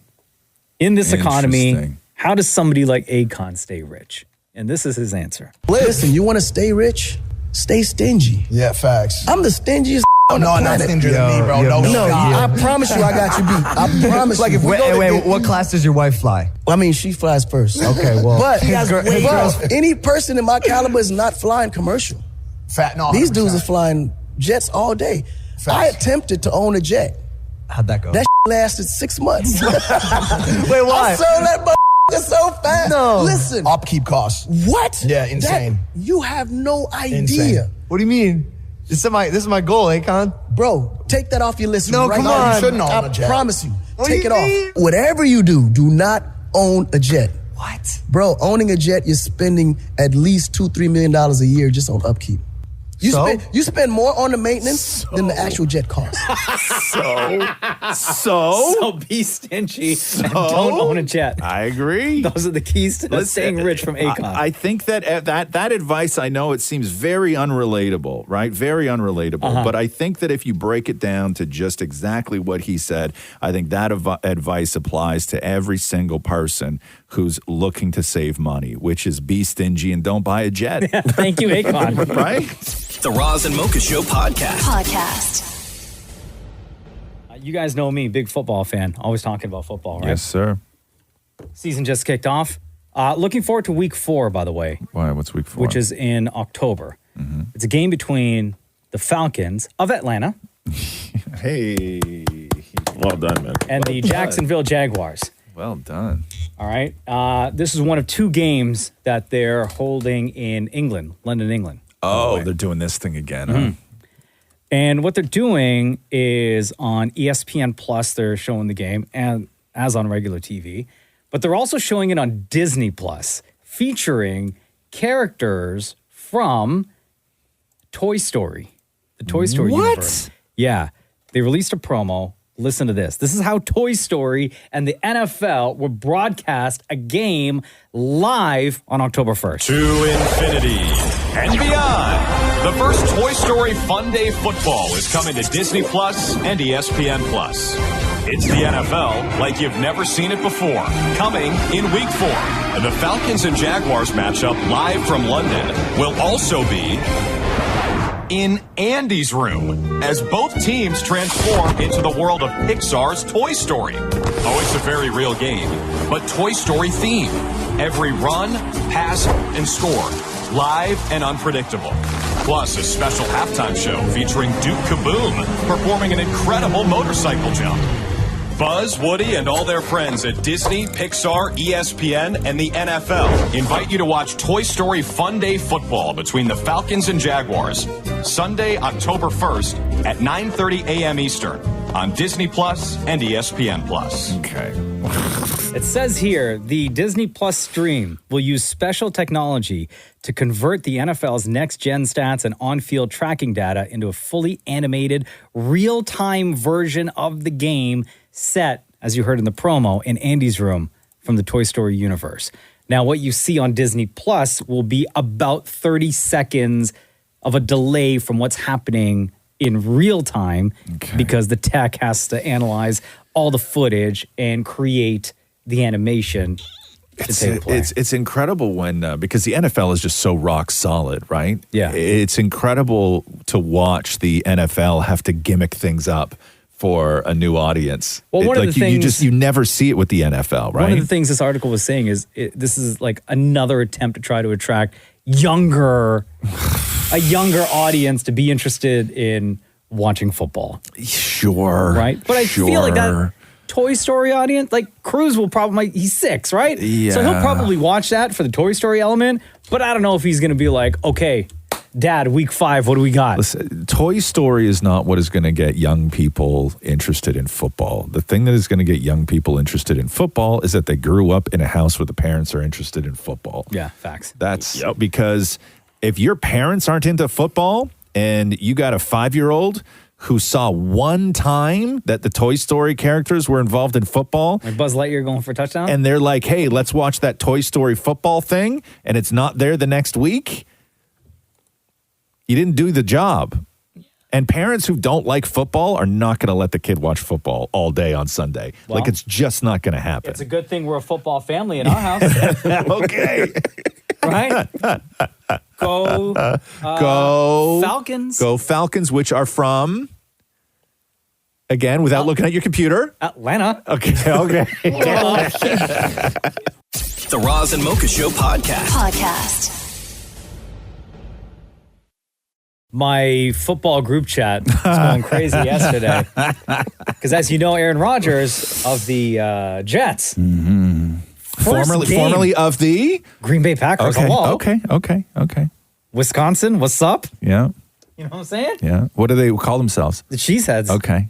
Speaker 3: In this economy,
Speaker 9: Interesting.
Speaker 3: how does somebody like Akon stay rich? And this is his answer.
Speaker 12: Listen, you want to stay rich? Stay stingy.
Speaker 13: Yeah, facts.
Speaker 12: I'm the stingiest
Speaker 13: Oh, no, not stingier than me, bro. No,
Speaker 12: I promise you I got you beat. I promise
Speaker 13: Like
Speaker 12: you.
Speaker 13: if we
Speaker 12: Wait,
Speaker 13: what class does your wife fly?
Speaker 12: I mean, she flies first.
Speaker 13: Okay, well.
Speaker 12: But
Speaker 13: his
Speaker 12: any person in my caliber is not flying commercial.
Speaker 13: No,
Speaker 12: These
Speaker 13: 100%.
Speaker 12: dudes are flying jets all day. I attempted to own a jet.
Speaker 13: How'd that go?
Speaker 12: That lasted 6 months.
Speaker 13: Wait, why?
Speaker 12: I sold that so fast.
Speaker 13: No.
Speaker 12: Listen.
Speaker 13: Upkeep costs.
Speaker 12: What?
Speaker 13: Yeah, insane.
Speaker 12: You have no idea.
Speaker 13: Insane. What do you mean? This is my goal, Akon.
Speaker 12: Bro, take that off your list
Speaker 13: No,
Speaker 12: right
Speaker 13: come
Speaker 12: now.
Speaker 13: on.
Speaker 12: You shouldn't own
Speaker 13: I
Speaker 12: a jet. I promise you.
Speaker 13: What
Speaker 12: Take
Speaker 13: do
Speaker 12: it
Speaker 13: you
Speaker 12: off.
Speaker 13: mean?
Speaker 12: Whatever you do not own a jet.
Speaker 13: What?
Speaker 12: Bro, owning a jet, you're spending at least $2-3 million a year just on upkeep. You spend more on the maintenance than the actual jet costs.
Speaker 3: So be stingy and don't own a jet.
Speaker 9: I agree.
Speaker 3: Those are the keys to staying rich from Akon.
Speaker 9: I think that advice, I know it seems very unrelatable, right? Very unrelatable. But I think that if you break it down to just exactly what he said, I think that advice applies to every single person who's looking to save money, which is be stingy and don't buy a jet.
Speaker 3: Thank you, Akon.
Speaker 9: Right?
Speaker 1: The Roz and Mocha Show podcast.
Speaker 3: You guys know me, big football fan. Always talking about football, right?
Speaker 9: Yes, sir.
Speaker 3: Season just kicked off. Looking forward to week 4, by the way.
Speaker 9: Why? What's week 4?
Speaker 3: Which is in October. It's a game between the Falcons of Atlanta.
Speaker 11: Hey. Well done, man.
Speaker 3: And the Jacksonville Jaguars.
Speaker 9: Well done.
Speaker 3: All right. This is one of 2 games that they're holding in England, London, England.
Speaker 9: Oh, they're doing this thing again, huh?
Speaker 3: And what they're doing is on ESPN Plus, they're showing the game, and as on regular TV, but they're also showing it on Disney Plus, featuring characters from Toy Story, the Toy Story universe. Yeah, they released a promo. Listen to this. This is how Toy Story and the NFL will broadcast a game live on October 1st.
Speaker 8: To infinity and beyond. The first Toy Story Fun Day Football is coming to Disney Plus and ESPN Plus. It's the NFL like you've never seen it before. Coming in Week 4. The Falcons and Jaguars matchup live from London will also be in Andy's room as both teams transform into the world of Pixar's Toy Story. Oh, it's a very real game, but Toy Story themed. Every run, pass, and score, live and unpredictable. Plus a special halftime show featuring Duke Kaboom performing an incredible motorcycle jump. Buzz, Woody, and all their friends at Disney, Pixar, ESPN, and the NFL invite you to watch Toy Story Fun Day Football between the Falcons and Jaguars, Sunday, October 1st at 9:30 a.m. Eastern on Disney Plus and ESPN Plus.
Speaker 9: Okay.
Speaker 3: It says here, the Disney Plus stream will use special technology to convert the NFL's next-gen stats and on-field tracking data into a fully animated, real-time version of the game set, as you heard in the promo, in Andy's room from the Toy Story universe. Now, what you see on Disney Plus will be about 30 seconds of a delay from what's happening in real time because the tech has to analyze all the footage and create the animation to take place.
Speaker 9: It's incredible when, because the NFL is just so rock solid, right?
Speaker 3: Yeah.
Speaker 9: It's incredible to watch the NFL have to gimmick things up for a new audience.
Speaker 3: Well, one of the things
Speaker 9: you never see it with the NFL, right?
Speaker 3: One of the things this article was saying is this is like another attempt to try to attract a younger audience to be interested in watching football.
Speaker 9: Sure.
Speaker 3: Right? But I feel like that Toy Story audience, like Cruz will probably, he's 6, right?
Speaker 9: Yeah.
Speaker 3: So he'll probably watch that for the Toy Story element, but I don't know if he's going to be like, okay, Dad, week 5, what do we got?
Speaker 9: Listen, Toy Story is not what is going to get young people interested in football. The thing that is going to get young people interested in football is that they grew up in a house where the parents are interested in football.
Speaker 3: Yeah, facts.
Speaker 9: That's because if your parents aren't into football and you got a 5-year-old who saw one time that the Toy Story characters were involved in football.
Speaker 3: Like Buzz Lightyear going for a touchdown?
Speaker 9: And they're like, hey, let's watch that Toy Story football thing, and it's not there the next week. You didn't do the job. And parents who don't like football are not going to let the kid watch football all day on Sunday.
Speaker 3: Well,
Speaker 9: like, it's just not going to happen.
Speaker 3: It's a good thing we're a football family in our house.
Speaker 9: Okay.
Speaker 3: Right? Go Falcons.
Speaker 9: Go Falcons, which are from, again, without looking at your computer.
Speaker 3: Atlanta.
Speaker 9: Okay.
Speaker 1: The Roz and Mocha Show podcast.
Speaker 3: My football group chat was going crazy yesterday. Because as you know, Aaron Rodgers of the Jets.
Speaker 9: Mm-hmm. Formerly of the
Speaker 3: Green Bay Packers.
Speaker 9: Okay,
Speaker 3: Hello.
Speaker 9: okay.
Speaker 3: Wisconsin, what's up?
Speaker 9: Yeah.
Speaker 3: You know what I'm saying?
Speaker 9: Yeah. What do they call themselves?
Speaker 3: The Cheeseheads.
Speaker 9: Okay.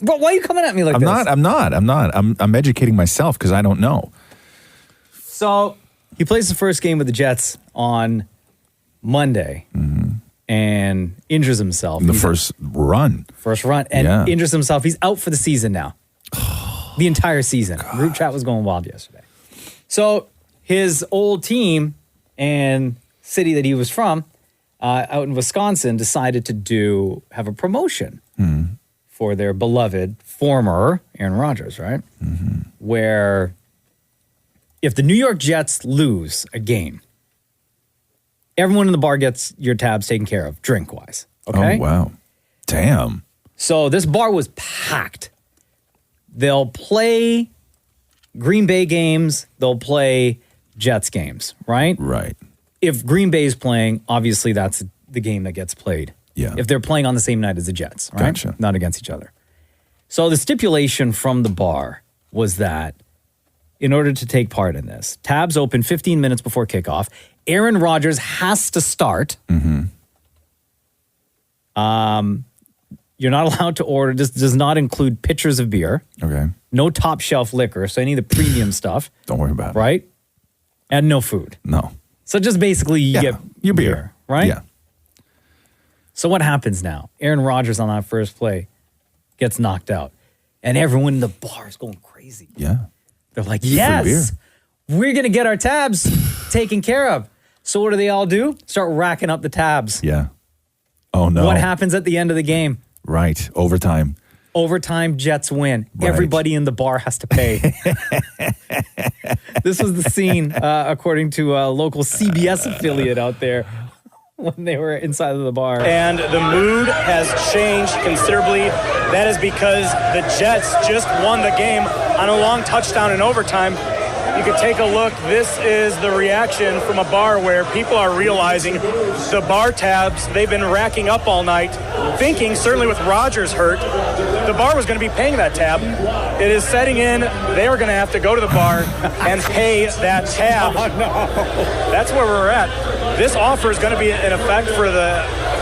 Speaker 3: Well, why are you coming at me like this?
Speaker 9: I'm not. I'm educating myself because I don't know.
Speaker 3: So he plays the first game with the Jets on Monday and injures himself.
Speaker 9: First run.
Speaker 3: And injures himself. He's out for the season now. The entire season. Group chat was going wild yesterday. So his old team and city that he was from out in Wisconsin decided to have a promotion for their beloved former Aaron Rodgers, right? Where if the New York Jets lose a game, everyone in the bar gets your tabs taken care of, drink-wise. Okay?
Speaker 9: Oh, wow. Damn.
Speaker 3: So this bar was packed. They'll play Green Bay games. They'll play Jets games, right?
Speaker 9: Right.
Speaker 3: If Green Bay is playing, obviously that's the game that gets played.
Speaker 9: Yeah.
Speaker 3: If they're playing on the same night as the Jets, right?
Speaker 9: Gotcha.
Speaker 3: Not against each other. So the stipulation from the bar was that in order to take part in this, tabs open 15 minutes before kickoff. Aaron Rodgers has to start. You're not allowed to order. This does not include pitchers of beer.
Speaker 9: Okay.
Speaker 3: No top shelf liquor. So any of the premium stuff.
Speaker 9: Don't worry about it.
Speaker 3: Right? And no food.
Speaker 9: No.
Speaker 3: So just basically you get
Speaker 9: your beer.
Speaker 3: Right?
Speaker 9: Yeah.
Speaker 3: So what happens now? Aaron Rodgers on that first play gets knocked out. And everyone in the bar is going crazy.
Speaker 9: Yeah.
Speaker 3: They're like,
Speaker 9: Free
Speaker 3: yes, we're going to get our tabs taken care of. So what do they all do? Start racking up the tabs.
Speaker 9: Yeah. Oh, no.
Speaker 3: What happens at the end of the game?
Speaker 9: Right. Overtime.
Speaker 3: Overtime, Jets win.
Speaker 9: Right.
Speaker 3: Everybody in the bar has to pay. This was the scene, according to a local CBS affiliate out there, when they were inside of the bar.
Speaker 14: And the mood has changed considerably. That is because the Jets just won the game on a long touchdown in overtime. You could take a look. This is the reaction from a bar where people are realizing the bar tabs they've been racking up all night, thinking, certainly with Rodgers hurt, the bar was going to be paying that tab. It is setting in. They are going to have to go to the bar and pay that tab.
Speaker 3: Oh, no.
Speaker 14: That's where we're at. This offer is going to be in effect for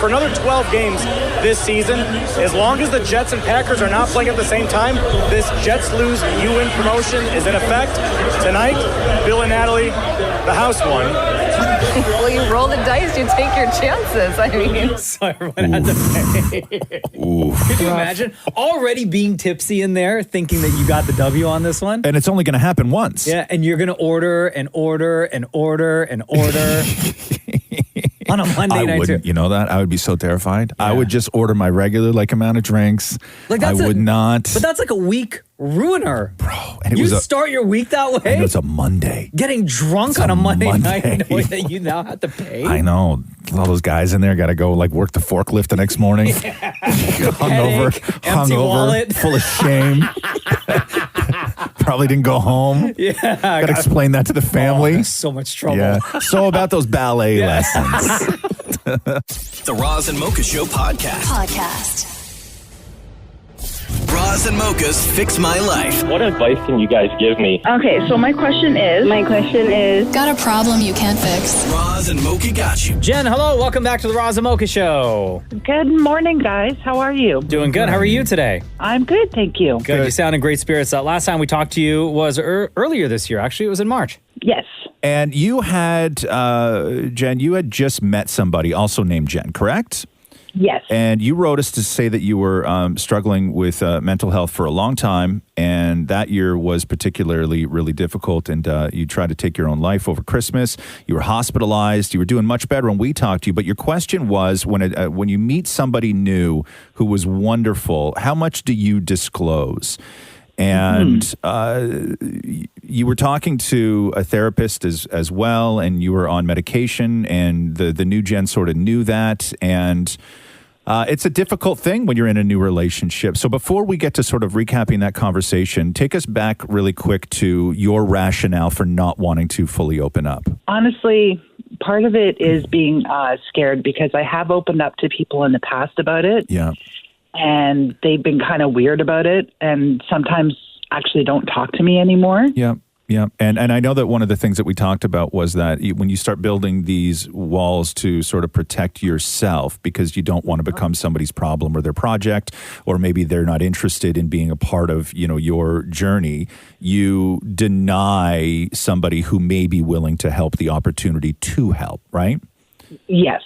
Speaker 14: another 12 games this season. As long as the Jets and Packers are not playing at the same time, this Jets lose, you win promotion is in effect. Tonight, Bill and Natalie, the house won.
Speaker 10: Well, you roll the dice, you take your chances. I mean,
Speaker 3: so everyone had to pay. Could you imagine already being tipsy in there, thinking that you got the W on this one?
Speaker 9: And it's only going to happen once.
Speaker 3: Yeah, and you're going to order and order and order and order. On a Monday
Speaker 9: I
Speaker 3: night
Speaker 9: wouldn't,
Speaker 3: too.
Speaker 9: you know that? I would be so terrified. I would just order my regular amount of drinks.
Speaker 3: Like
Speaker 9: I would not.
Speaker 3: But that's like a week ruiner.
Speaker 9: Bro, and it
Speaker 3: you
Speaker 9: was
Speaker 3: start your week that way?
Speaker 9: And it's a Monday.
Speaker 3: Getting drunk on a Monday night knowing that you now have to pay?
Speaker 9: I know. All those guys in there got to go work the forklift the next morning. hungover,
Speaker 3: wallet.
Speaker 9: full of shame. Probably didn't go home.
Speaker 3: Yeah.
Speaker 9: Got to explain that to the family.
Speaker 3: That's so much trouble.
Speaker 9: Yeah. So about those ballet lessons.
Speaker 1: The Roz and Mocha Show podcast. Roz and Mocha's Fix My Life.
Speaker 2: What advice can you guys give me?
Speaker 4: Okay, so my question is... Got a problem you can't fix.
Speaker 1: Roz and Mocha got you.
Speaker 3: Jen, hello. Welcome back to the Roz and Mocha Show.
Speaker 4: Good morning, guys. How are you?
Speaker 3: Doing good. How are you today?
Speaker 4: I'm good, thank you.
Speaker 3: Good. You sound in great spirits. Last time we talked to you was earlier this year. Actually, it was in March.
Speaker 4: Yes.
Speaker 9: And you had, Jen, you had just met somebody also named Jen, correct?
Speaker 4: Yes.
Speaker 9: And you wrote us to say that you were struggling with mental health for a long time, and that year was particularly really difficult, and you tried to take your own life over Christmas. You were hospitalized. You were doing much better when we talked to you, but your question was, when you meet somebody new who was wonderful, how much do you disclose? And you were talking to a therapist as well, and you were on medication, and the new Jen sort of knew that, and it's a difficult thing when you're in a new relationship. So before we get to sort of recapping that conversation, take us back really quick to your rationale for not wanting to fully open up.
Speaker 4: Honestly, part of it is being scared because I have opened up to people in the past about it.
Speaker 9: Yeah.
Speaker 4: And they've been kind of weird about it and sometimes actually don't talk to me anymore.
Speaker 9: Yeah. Yeah. And I know that one of the things that we talked about was that when you start building these walls to sort of protect yourself because you don't want to become somebody's problem or their project, or maybe they're not interested in being a part of, your journey, you deny somebody who may be willing to help the opportunity to help, right?
Speaker 4: Yes.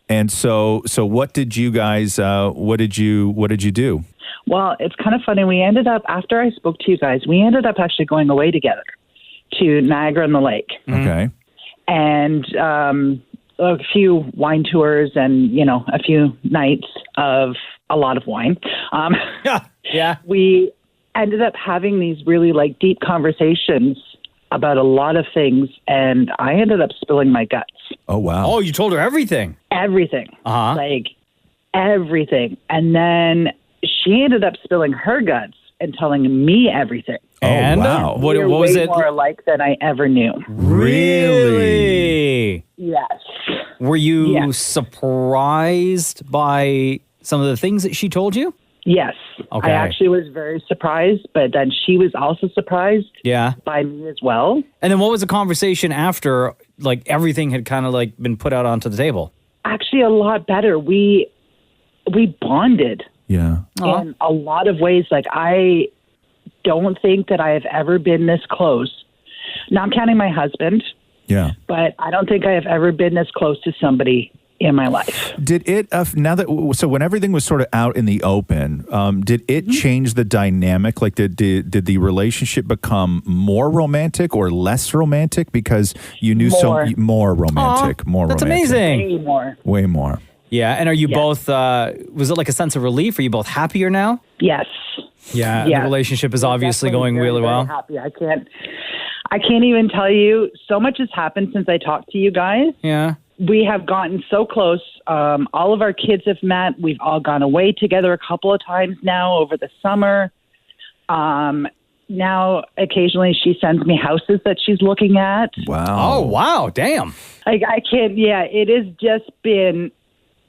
Speaker 9: And so what did you guys, what did you do?
Speaker 4: Well, it's kind of funny. We ended up, after I spoke to you guys, we ended up actually going away together to Niagara-on-the-Lake.
Speaker 9: Okay.
Speaker 4: And a few wine tours and, a few nights of a lot of wine.
Speaker 3: Yeah.
Speaker 4: We ended up having these really deep conversations about a lot of things, and I ended up spilling my guts.
Speaker 9: Oh, wow.
Speaker 3: Oh, you told her everything?
Speaker 4: Everything.
Speaker 3: Uh-huh.
Speaker 4: Everything. And then she ended up spilling her guts and telling me everything.
Speaker 3: And?
Speaker 9: Oh, wow.
Speaker 3: What was
Speaker 4: way
Speaker 3: it?
Speaker 4: more alike than I ever knew.
Speaker 3: Really?
Speaker 4: Yes.
Speaker 3: Were you surprised by some of the things that she told you?
Speaker 4: Yes.
Speaker 3: Okay.
Speaker 4: I actually was very surprised, but then she was also surprised by me as well.
Speaker 3: And then what was the conversation after, everything had kind of been put out onto the table?
Speaker 4: Actually, a lot better. We bonded
Speaker 9: Yeah.
Speaker 4: In a lot of ways. Like, I don't think that I have ever been this close. Now, I'm counting my husband.
Speaker 9: Yeah.
Speaker 4: But I don't think I have ever been this close to somebody in my life.
Speaker 9: Did it, so when everything was sort of out in the open, did it change the dynamic? Like, did the relationship become more romantic or less romantic because you knew more romantic?
Speaker 3: Aw,
Speaker 9: More
Speaker 3: that's
Speaker 9: romantic.
Speaker 3: amazing.
Speaker 9: Way more.
Speaker 3: Yeah, and are you both, was it like a sense of relief? Are you both happier now?
Speaker 4: Yes.
Speaker 3: Yeah, the relationship is obviously going really well.
Speaker 4: Happy. I can't even tell you. So much has happened since I talked to you guys.
Speaker 3: Yeah.
Speaker 4: We have gotten so close. All of our kids have met. We've all gone away together a couple of times now over the summer. Now, occasionally she sends me houses that she's looking at.
Speaker 9: Wow.
Speaker 3: Oh, wow. Damn.
Speaker 4: I can't, it has just been,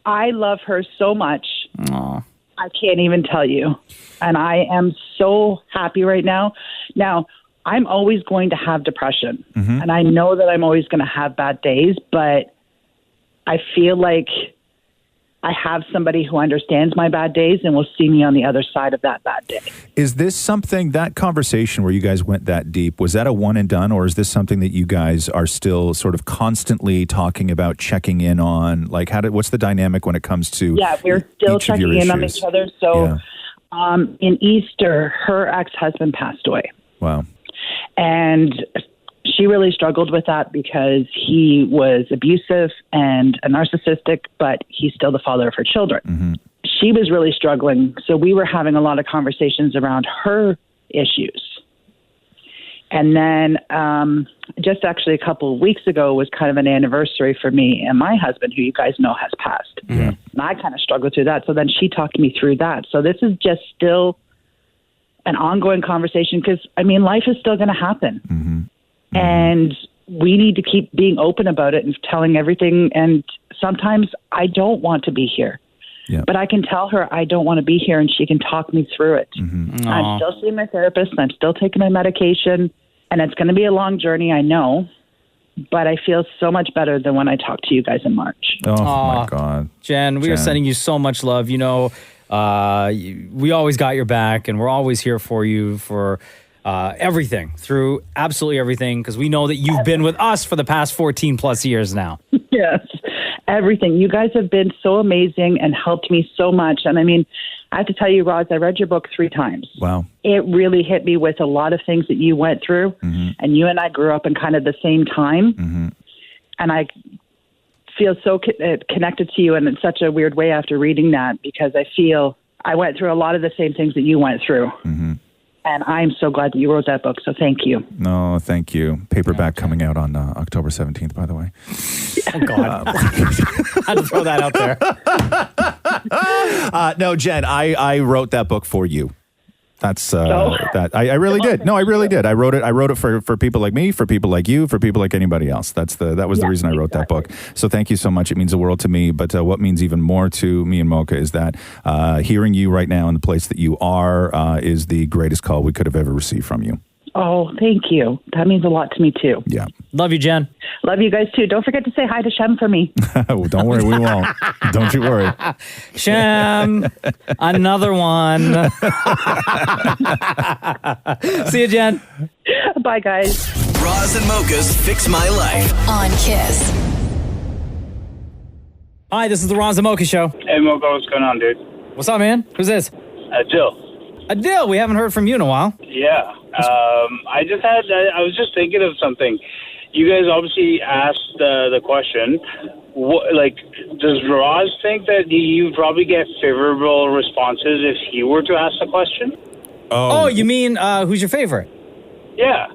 Speaker 4: I love her so much.
Speaker 3: Aww.
Speaker 4: I can't even tell you. And I am so happy right now. Now, I'm always going to have depression.
Speaker 9: Mm-hmm.
Speaker 4: And I know that I'm always going to have bad days, but I feel like I have somebody who understands my bad days and will see me on the other side of that bad day.
Speaker 9: Is this something, that conversation where you guys went that deep, was that a one and done, or is this something that you guys are still sort of constantly talking about, checking in on? Like, what's the dynamic when it comes to
Speaker 4: we're still
Speaker 9: each of your
Speaker 4: checking in on
Speaker 9: issues?
Speaker 4: each other. So in Easter, her ex-husband passed away.
Speaker 9: Wow.
Speaker 4: And she really struggled with that because he was abusive and a narcissistic, but he's still the father of her children.
Speaker 9: Mm-hmm.
Speaker 4: She was really struggling. So we were having a lot of conversations around her issues. And then just actually a couple of weeks ago was kind of an anniversary for me and my husband, who you guys know has passed.
Speaker 9: Mm-hmm.
Speaker 4: And I kind of struggled through that. So then she talked me through that. So this is just still an ongoing conversation because, I mean, life is still going to happen.
Speaker 9: Mm-hmm.
Speaker 4: And we need to keep being open about it and telling everything. And sometimes I don't want to be here.
Speaker 9: Yeah.
Speaker 4: But I can tell her I don't want to be here and she can talk me through it.
Speaker 9: Mm-hmm.
Speaker 4: I'm still seeing my therapist and I'm still taking my medication. And it's going to be a long journey, I know. But I feel so much better than when I talked to you guys in March.
Speaker 9: Oh, my God.
Speaker 3: Jen, we are sending you so much love. You know, we always got your back and we're always here for you for everything, through absolutely everything, because we know that you've been with us for the past 14 plus years now.
Speaker 4: Yes, everything. You guys have been so amazing and helped me so much. And I mean, I have to tell you, Roz, I read your book 3 times.
Speaker 9: Wow.
Speaker 4: It really hit me with a lot of things that you went through.
Speaker 9: Mm-hmm.
Speaker 4: And you and I grew up in kind of the same time.
Speaker 9: Mm-hmm.
Speaker 4: And I feel so connected to you in such a weird way after reading that, because I feel I went through a lot of the same things that you went through.
Speaker 9: Mm-hmm.
Speaker 4: And I'm so glad that you wrote that book. So thank you.
Speaker 9: No, thank you. Paperback coming out on October 17th, by the way.
Speaker 3: Oh, God. I had to throw that out there.
Speaker 9: No, Jen, I wrote that book for you. That's that I really did. No, I really did. I wrote it for people like me, for people like you, for people like anybody else. That was the reason I wrote that book. So thank you so much. It means the world to me. But what means even more to me and Mocha is that hearing you right now in the place that you are is the greatest call we could have ever received from you.
Speaker 4: Oh, thank you. That means a lot to me, too.
Speaker 9: Yeah.
Speaker 3: Love you, Jen.
Speaker 4: Love you guys, too. Don't forget to say hi to Shem for me.
Speaker 9: Don't worry, we won't. Don't you worry.
Speaker 3: Shem, another one. See you, Jen.
Speaker 4: Bye, guys.
Speaker 1: Roz and Mocha's Fix My Life
Speaker 15: on Kiss.
Speaker 3: Hi, this is the Roz and Mocha Show.
Speaker 16: Hey, Mocha, what's going on, dude?
Speaker 3: What's up, man? Who's this?
Speaker 16: Jill.
Speaker 3: Adele, we haven't heard from you in a while.
Speaker 16: Yeah. I was just thinking of something. You guys obviously asked the question. Does Roz think that you probably get favorable responses if he were to ask the question?
Speaker 3: Oh, you mean who's your favorite?
Speaker 16: Yeah.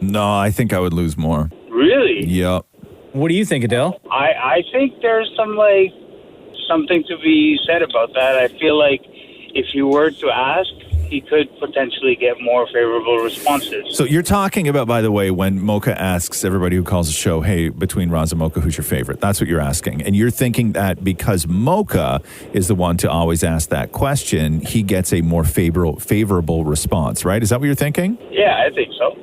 Speaker 9: No, I think I would lose more.
Speaker 16: Really?
Speaker 9: Yep.
Speaker 3: What do you think, Adele?
Speaker 16: I think there's something to be said about that. I feel like if you were to ask, he could potentially get more favorable responses.
Speaker 9: So you're talking about, by the way, when Mocha asks everybody who calls the show, hey, between Roz and Mocha, who's your favorite? That's what you're asking. And you're thinking that because Mocha is the one to always ask that question, he gets a more favorable response, right? Is that what you're thinking?
Speaker 16: Yeah, think so.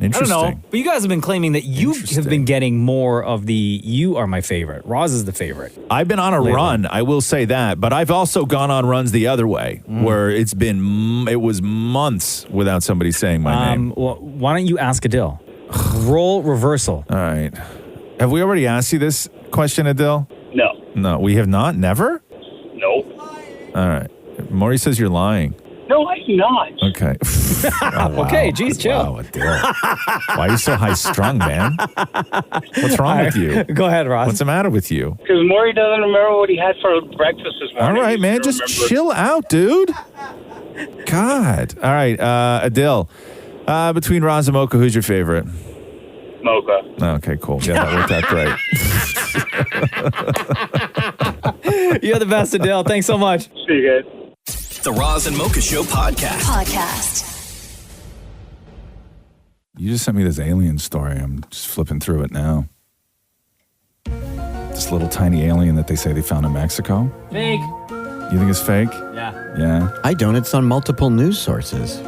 Speaker 3: I don't know, but you guys have been claiming that you have been getting more of the "you are my favorite." Roz is the favorite.
Speaker 9: I've been on a run, I will say that, but I've also gone on runs the other way, where it was months without somebody saying my name.
Speaker 3: Well, why don't you ask Adele? Role reversal.
Speaker 9: All right. Have we already asked you this question, Adele?
Speaker 16: No.
Speaker 9: No, we have not? Never?
Speaker 16: No.
Speaker 9: All right. Maurie says you're lying.
Speaker 16: No, I'm not.
Speaker 9: Okay.
Speaker 3: Okay, geez, chill.
Speaker 9: Wow, Adele. Why are you so high-strung, man? What's wrong with you?
Speaker 3: Go ahead, Ross.
Speaker 9: What's the matter with you?
Speaker 16: Because Maury doesn't remember what he had for breakfast this morning.
Speaker 9: All right, man, just chill out, dude. God. All right, Adele, between Roz and Mocha, who's your favorite?
Speaker 16: Mocha.
Speaker 9: Okay, cool. Yeah, that worked out great.
Speaker 3: You're the best, Adele. Thanks so much.
Speaker 16: See you guys.
Speaker 1: The Roz and Mocha Show podcast.
Speaker 9: You just sent me this alien story. I'm just flipping through it now. This little tiny alien that they say they found in Mexico.
Speaker 3: Fake.
Speaker 9: You think it's fake?
Speaker 3: Yeah.
Speaker 9: Yeah.
Speaker 5: I don't. It's on multiple news sources.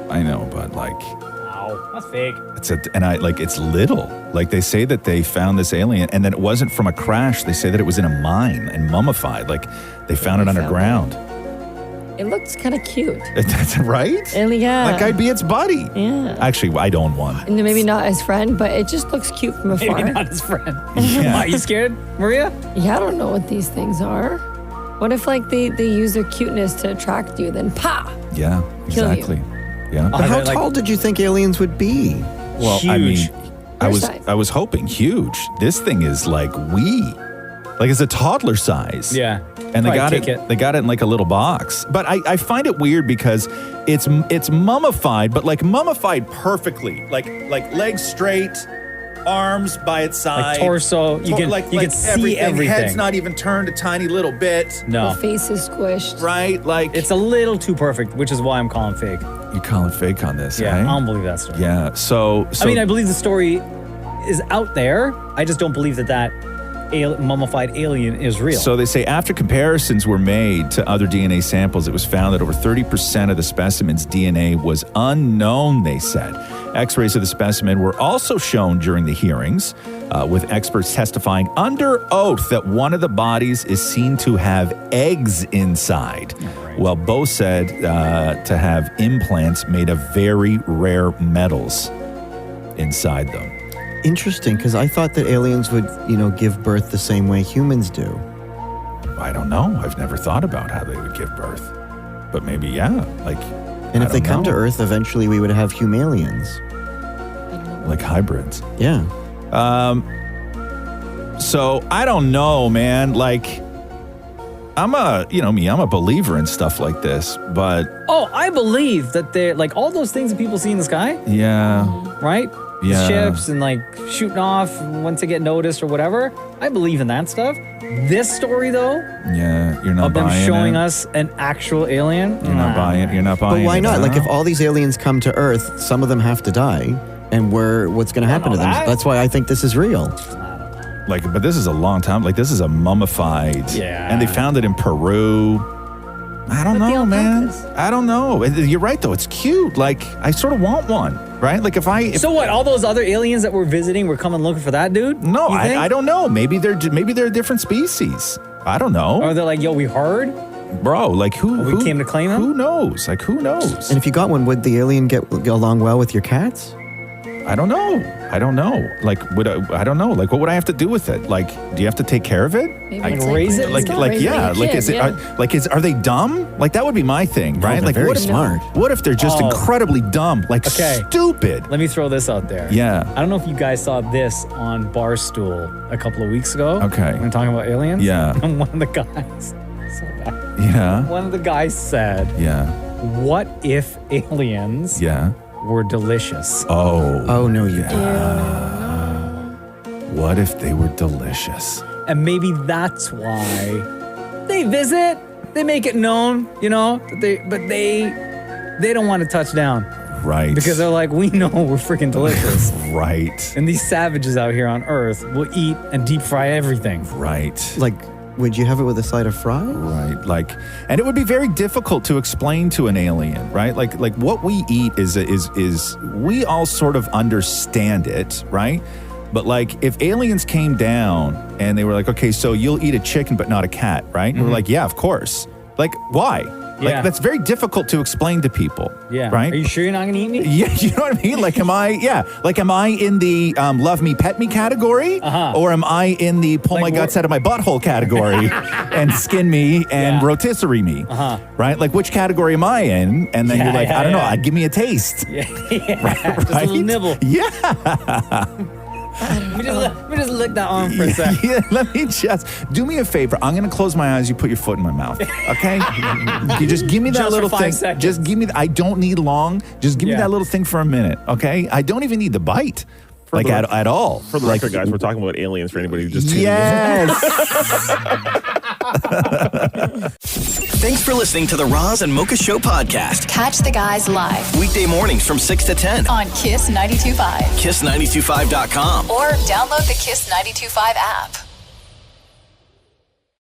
Speaker 9: I know, but
Speaker 3: Ow, that's fake.
Speaker 9: It's little. Like they say that they found this alien and then it wasn't from a crash. They say that it was in a mine and mummified. Like they found it underground.
Speaker 10: It looks kind of cute.
Speaker 9: That's right?
Speaker 10: Yeah.
Speaker 9: Like I'd be its buddy.
Speaker 10: Yeah.
Speaker 9: Actually, I don't want.
Speaker 10: And maybe not his friend, but it just looks cute from afar.
Speaker 3: Maybe not his friend.
Speaker 9: Yeah.
Speaker 3: Are you scared, Maria?
Speaker 10: Yeah, I don't know what these things are. What if they use their cuteness to attract you, then pa!
Speaker 9: Yeah,
Speaker 10: Kill you.
Speaker 9: exactly. Yeah.
Speaker 5: But how tall did you think aliens would be?
Speaker 9: Well,
Speaker 3: Huge.
Speaker 9: I mean,
Speaker 10: size.
Speaker 9: I was hoping huge. This thing is like like it's a toddler size.
Speaker 3: Yeah.
Speaker 9: And they
Speaker 3: Probably
Speaker 9: got
Speaker 3: kick
Speaker 9: it. They got it in like a little box. But I find it weird because it's mummified, but like mummified perfectly, like legs straight, arms by its side,
Speaker 3: Like torso. You can see everything.
Speaker 9: Head's not even turned a tiny little bit.
Speaker 3: No.
Speaker 10: The face is squished.
Speaker 9: Right? Like
Speaker 3: It's a little too perfect, which is why I'm calling fake.
Speaker 9: You calling fake on this?
Speaker 3: Yeah,
Speaker 9: eh?
Speaker 3: I don't believe that story.
Speaker 9: Yeah. So
Speaker 3: I mean, I believe the story is out there. I just don't believe that mummified alien is real.
Speaker 9: So they say after comparisons were made to other DNA samples, it was found that over 30% of the specimen's DNA was unknown, they said. X-rays of the specimen were also shown during the hearings, with experts testifying under oath that one of the bodies is seen to have eggs inside. Well, both said to have implants made of very rare metals inside them.
Speaker 5: Interesting, because I thought that aliens would, give birth the same way humans do.
Speaker 9: I don't know. I've never thought about how they would give birth. But maybe, yeah.
Speaker 5: And if they come to Earth, eventually we would have humalians.
Speaker 9: Like hybrids.
Speaker 5: Yeah.
Speaker 9: So I don't know, man. I'm a believer in stuff like this, but
Speaker 3: Oh, I believe that they're like all those things that people see in the sky,
Speaker 9: yeah.
Speaker 3: right?
Speaker 9: Yeah.
Speaker 3: Ships and shooting off once they get noticed or whatever. I believe in that stuff. This story though,
Speaker 9: Yeah, you're not
Speaker 3: of them
Speaker 9: buying
Speaker 3: showing
Speaker 9: it.
Speaker 3: us an actual alien.
Speaker 9: You're not buying it. You're not buying
Speaker 5: But
Speaker 9: it.
Speaker 5: why not?
Speaker 9: huh?
Speaker 5: Like, if all these aliens come to Earth, some of them have to die. And what's going to happen to them?
Speaker 3: that.
Speaker 5: That's why I think this is real.
Speaker 9: But this is a long time. This is a mummified.
Speaker 3: Yeah.
Speaker 9: And they found it in Peru. I don't know, man. I don't know. You're right, though. It's cute. I sort of want one, right?
Speaker 3: So what? All those other aliens that we're visiting were coming looking for that dude?
Speaker 9: No,
Speaker 3: You think?
Speaker 9: I don't know. Maybe they're a different species. I don't know.
Speaker 3: Or they're like, yo, we heard.
Speaker 9: Bro, who
Speaker 3: came to claim him?
Speaker 9: Who knows? Who knows?
Speaker 5: And if you got one, would the alien get along well with your cats?
Speaker 9: I don't know. I don't know. I don't know. What would I have to do with it? Do you have to take care of it?
Speaker 10: Maybe it's raise it.
Speaker 9: Are they dumb? That would be my thing, right?
Speaker 5: they're very smart.
Speaker 9: What if they're just incredibly dumb?
Speaker 3: Okay.
Speaker 9: Stupid.
Speaker 3: Let me throw this out there.
Speaker 9: Yeah.
Speaker 3: I don't know if you guys saw this on Barstool a couple of weeks ago.
Speaker 9: Okay.
Speaker 3: When talking about aliens.
Speaker 9: Yeah.
Speaker 3: And one of the guys, so bad.
Speaker 9: Yeah.
Speaker 3: One of the guys said,
Speaker 9: Yeah.
Speaker 3: what if aliens
Speaker 9: Yeah.
Speaker 3: were delicious?
Speaker 5: Oh, no, you
Speaker 9: What if they were delicious?
Speaker 3: And maybe that's why they visit. They make it known, but they don't want to touch down.
Speaker 9: Right.
Speaker 3: Because they're like, we know we're freaking delicious.
Speaker 9: Right.
Speaker 3: And these savages out here on Earth will eat and deep fry everything.
Speaker 9: Right.
Speaker 5: Would you have it with a side of fries?
Speaker 9: Right, like, and it would be very difficult to explain to an alien, right? Like what we eat is we all sort of understand it, right? But like, if aliens came down and they were like, okay, so you'll eat a chicken but not a cat, right? And we're like, yeah, of course. Like, why?
Speaker 3: Yeah.
Speaker 9: Like, that's very difficult to explain to people.
Speaker 3: Yeah.
Speaker 9: Right?
Speaker 3: Are you sure you're not going to eat me?
Speaker 9: Yeah, you know what I mean? Like, am I in the love me, pet me category? Or am I in the pull my guts out of my butthole category and skin me and rotisserie me? Right? Like, which category am I in? And then you're like, I don't know, give me a taste.
Speaker 3: Yeah.
Speaker 9: Right?
Speaker 3: Just a little nibble.
Speaker 9: Yeah.
Speaker 3: Let me just lick that arm for a sec.
Speaker 9: Yeah, let me just do me a favor. I'm going to close my eyes. You put your foot in my mouth. Okay? You just give me that
Speaker 3: Just
Speaker 9: little
Speaker 3: for 5
Speaker 9: thing.
Speaker 3: seconds.
Speaker 9: Just give me. I don't need long. Just give me that little thing for a minute. Okay? I don't even need the bite. Like at all.
Speaker 11: For the record, guys, we're talking about aliens for anybody who just tuned
Speaker 9: Yes.
Speaker 1: Thanks for listening to the Roz and Mocha Show podcast.
Speaker 15: Catch the guys live
Speaker 1: Weekday mornings from 6 to 10
Speaker 15: on Kiss 92.5.
Speaker 1: KISS925.com.
Speaker 15: Or download the Kiss 92.5 app.